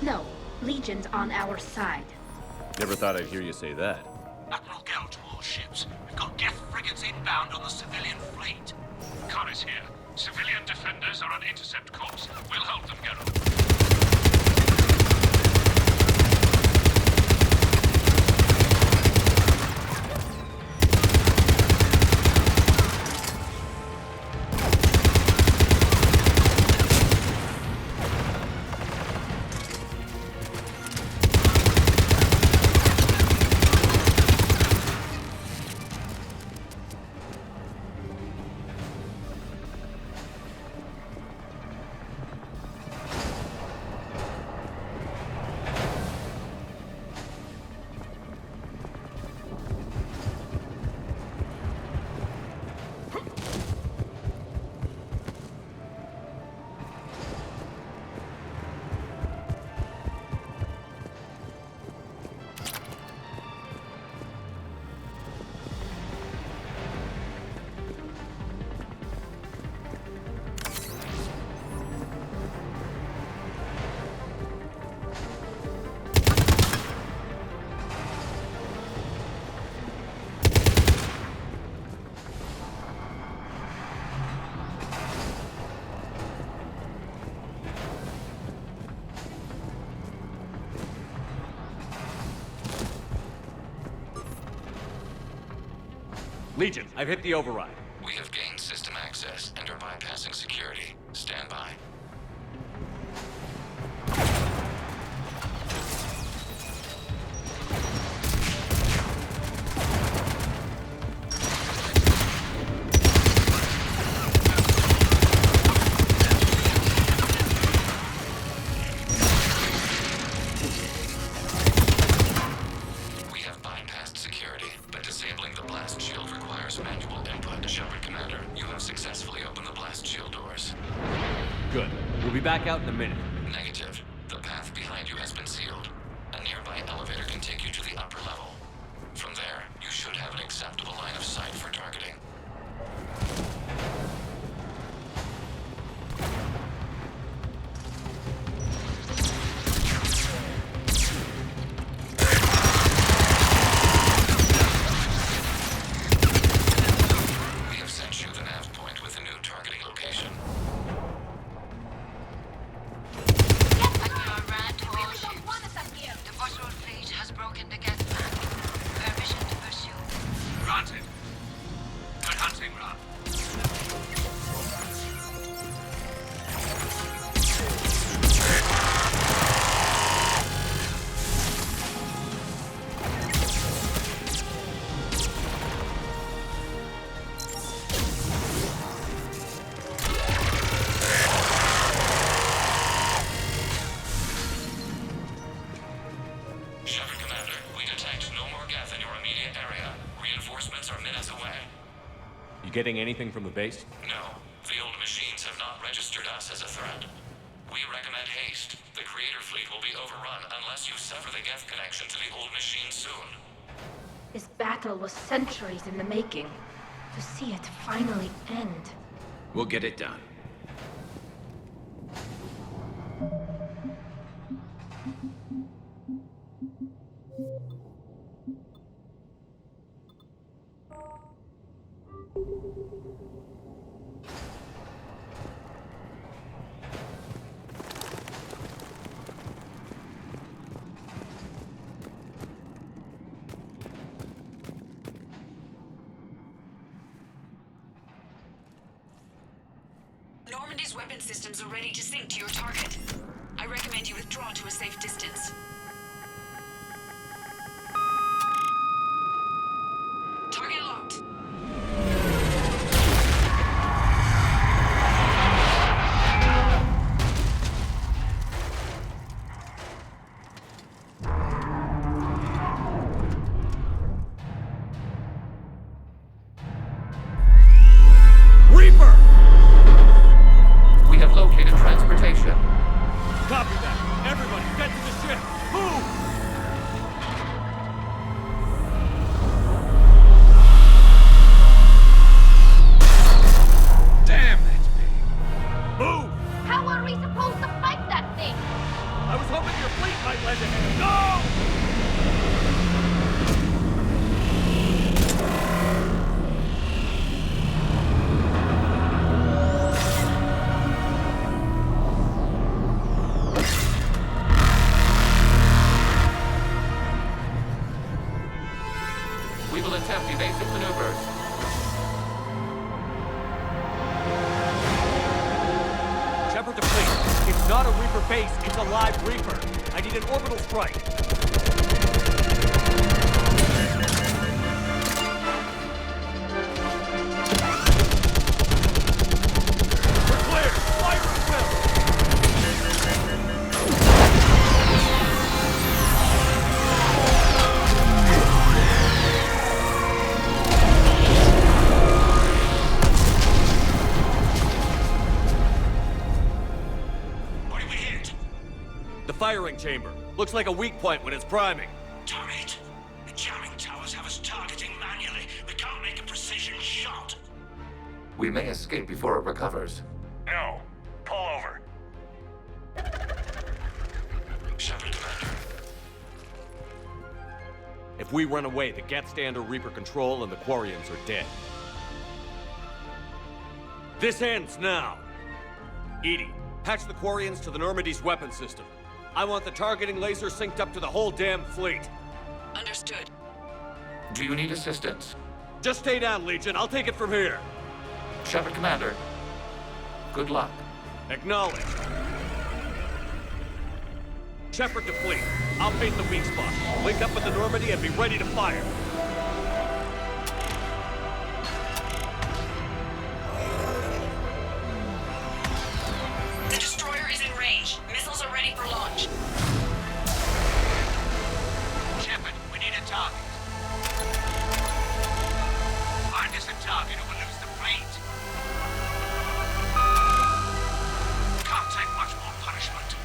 No, Legion's on our side. Never thought I'd hear you say that. Admiral Gell to all ships. We've got Geth frigates inbound on the civilian fleet. Khan is here. Civilian defenders are on intercept course. We'll hold them, Geralt. Legion, I've hit the override. We have gained system access and are bypassing security. Stand by. Back out in a minute. Negative. The path behind you has been sealed. A nearby elevator can take you to the upper level. From there, you should have an acceptable line of sight for targeting. We have sent you the nav point with a new targeting location. You getting anything from the base? No. The old machines have not registered us as a threat. We recommend haste. The Creator fleet will be overrun unless you sever the Geth connection to the old machine soon. This battle was centuries in the making. To see it finally end. We'll get it done. Normandy's weapon systems are ready to sink to your target. I recommend you withdraw to a safe distance. Target locked. Reaper! We have located transportation. Copy that. Everybody, get to the ship. Move! Damn, that's big. Move! How are we supposed to fight that thing? I was hoping your fleet might lend a hand. Go! We will attempt evasive maneuvers. Shepard to fleet. It's not a Reaper base, it's a live Reaper. I need an orbital strike. We're clear! Fire at will! What did we hit? The firing chamber. Looks like a weak point when it's priming. Damn it! The jamming towers have us targeting manually. We can't make a precision shot. We may escape before it recovers. No. Pull over. Shepard, Commander. If we run away, the Geth stay under Reaper control and the Quarians are dead. This ends now. Edie, patch the Quarians to the Normandy's weapon system. I want the targeting laser synced up to the whole damn fleet. Understood. Do you need assistance? Just stay down, Legion. I'll take it from here. Shepard, Commander. Good luck. Acknowledge. Shepard to fleet. I'll paint the weak spot. Link up with the Normandy and be ready to fire. The destroyer is in range. Missiles are ready for launch. Shepard, we need a target. Find us a target or we'll lose the fleet. Can't take much more punishment.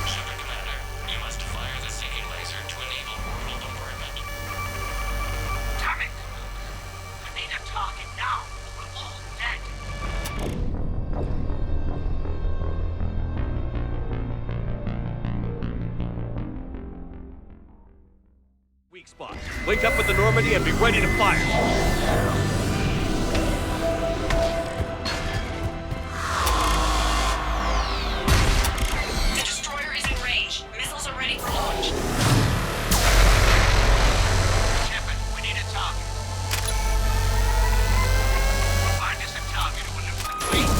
Shepard, Commander, you must fire the sinking laser to enable orbital bombardment. Damn it! I need a target now. We're all dead. Weak spot. Link up with the Normandy and be ready to fire. The destroyer is in range. Missiles are ready for launch. Shepard, we need a target. Find us a target or we'll lose the fleet.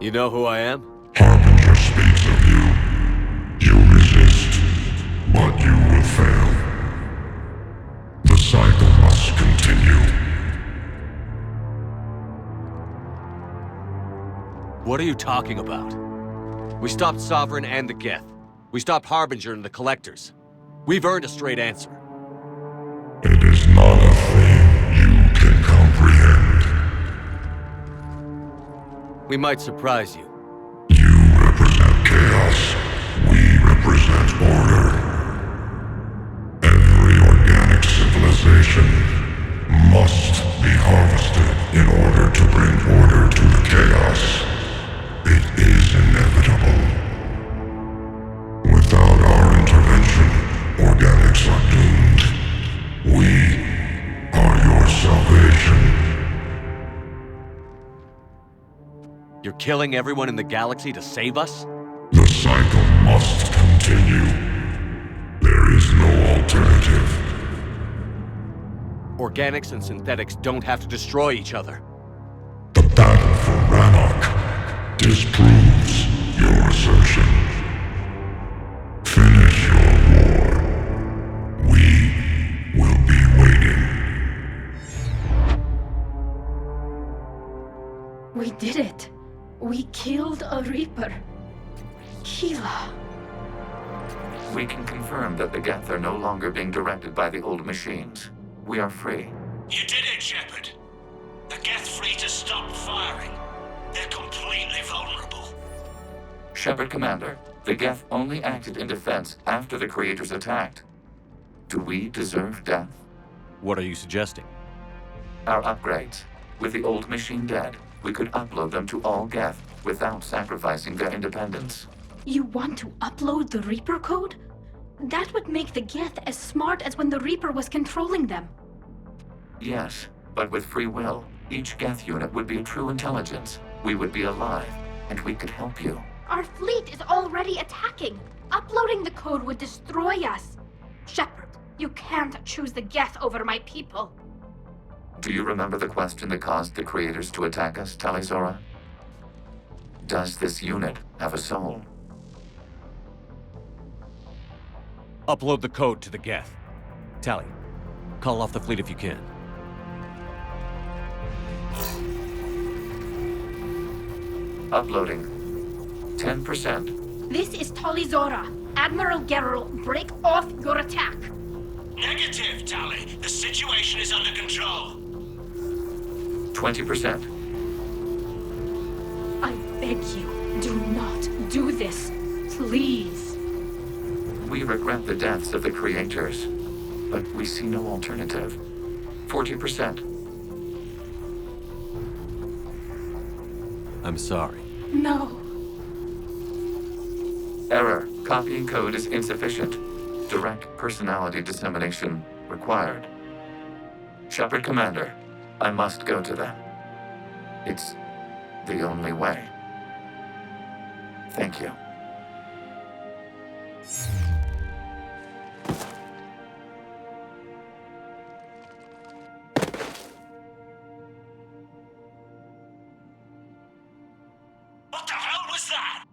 You know who I am? Harbinger speaks of you. You resist, but you will fail. The cycle must continue. What are you talking about? We stopped Sovereign and the Geth. We stopped Harbinger and the Collectors. We've earned a straight answer. It is not a thing you can comprehend. We might surprise you. You represent chaos. We represent order. Every organic civilization must be harvested in order to bring order to the chaos. It is inevitable. Without our intervention, organics are doomed. We are your salvation. You're killing everyone in the galaxy to save us? The cycle must continue. There is no alternative. Organics and synthetics don't have to destroy each other. The battle for Rannoch disproves your assertion. Finish your war. We will be waiting. We did it. We killed a Reaper. Keela. We can confirm that the Geth are no longer being directed by the old machines. We are free. You did it, Shepard. The Geth fleet has stopped firing. They're completely vulnerable. Shepard Commander, the Geth only acted in defense after the creators attacked. Do we deserve death? What are you suggesting? Our upgrades. With the old machine dead, we could upload them to all Geth without sacrificing their independence. You want to upload the Reaper code? That would make the Geth as smart as when the Reaper was controlling them. Yes, but with free will, each Geth unit would be a true intelligence. We would be alive, and we could help you. Our fleet is already attacking. Uploading the code would destroy us. Shepard, you can't choose the Geth over my people. Do you remember the question that caused the creators to attack us, Talizora? Does this unit have a soul? Upload the code to the Geth. Tally, call off the fleet if you can. Uploading. 10%. This is Talizora. Admiral Gerrel, break off your attack. Negative, Tally. The situation is under control. 20%. I beg you, do not do this. Please. We regret the deaths of the creators, but we see no alternative. 40%. I'm sorry. No. Error. Copying code is insufficient. Direct personality dissemination required. Shepard Commander, I must go to them. It's the only way. Thank you. What the hell was that?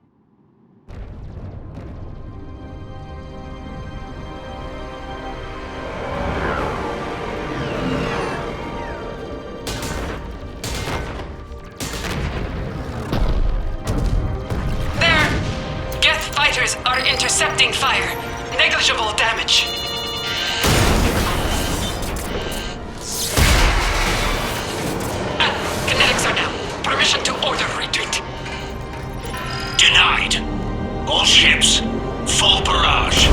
Fighters are intercepting fire. Negligible damage. Kinetics are down. Permission to order retreat. Denied. All ships, full barrage.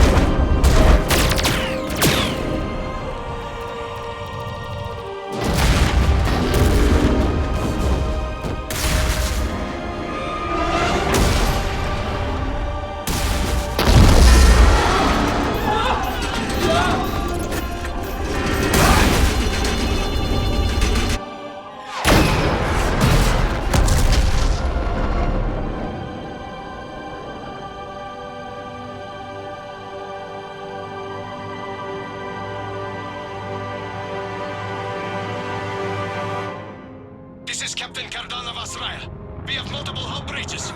We have multiple hull breaches.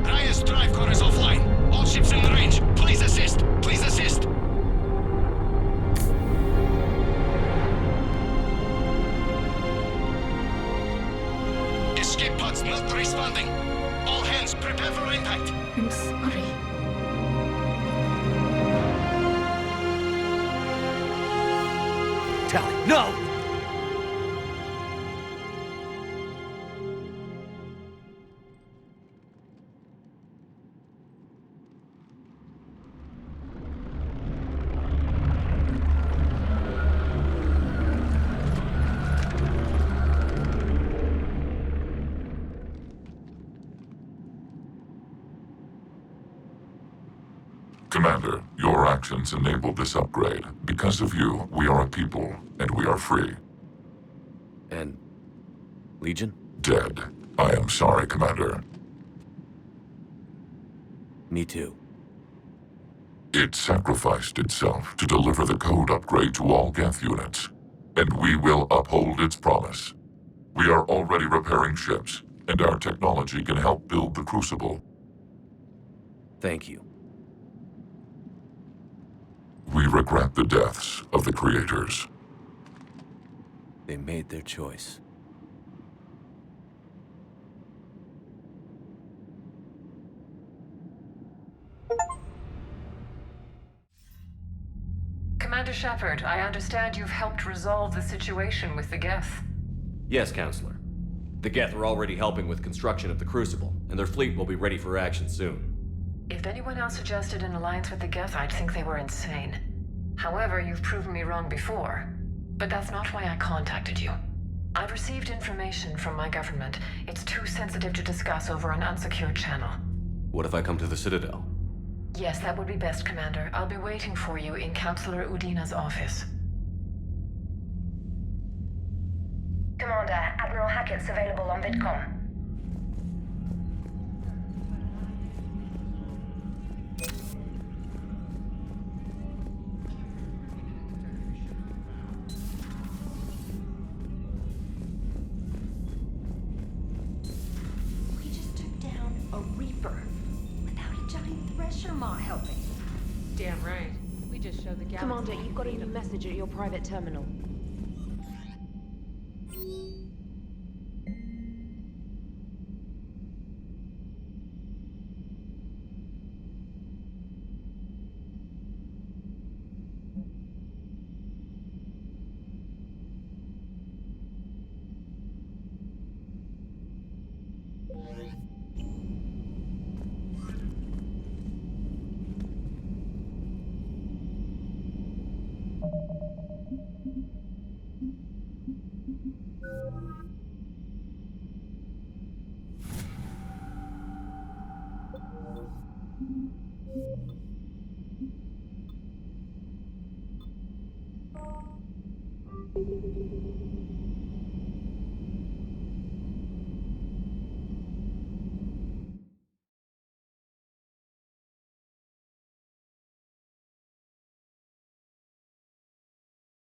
Ryan's drive core is offline. All ships in range. Please assist. Please assist. Escape pods not responding. All hands prepare for impact. I'm sorry. Tally, no! Commander, your actions enabled this upgrade. Because of you, we are a people, and we are free. And Legion? Dead. I am sorry, Commander. Me too. It sacrificed itself to deliver the code upgrade to all Geth units, and we will uphold its promise. We are already repairing ships, and our technology can help build the Crucible. Thank you. We regret the deaths of the creators. They made their choice. Commander Shepard, I understand you've helped resolve the situation with the Geth. Yes, Counselor. The Geth are already helping with construction of the Crucible, and their fleet will be ready for action soon. If anyone else suggested an alliance with the Geth, I'd think they were insane. However, you've proven me wrong before. But that's not why I contacted you. I've received information from my government. It's too sensitive to discuss over an unsecured channel. What if I come to the Citadel? Yes, that would be best, Commander. I'll be waiting for you in Counselor Udina's office. Commander, Admiral Hackett's available on VidCom. We just took down a Reaper without a giant thresher maw helping. Damn right. We just showed the galaxy. Commander, you've got a new message at your private terminal.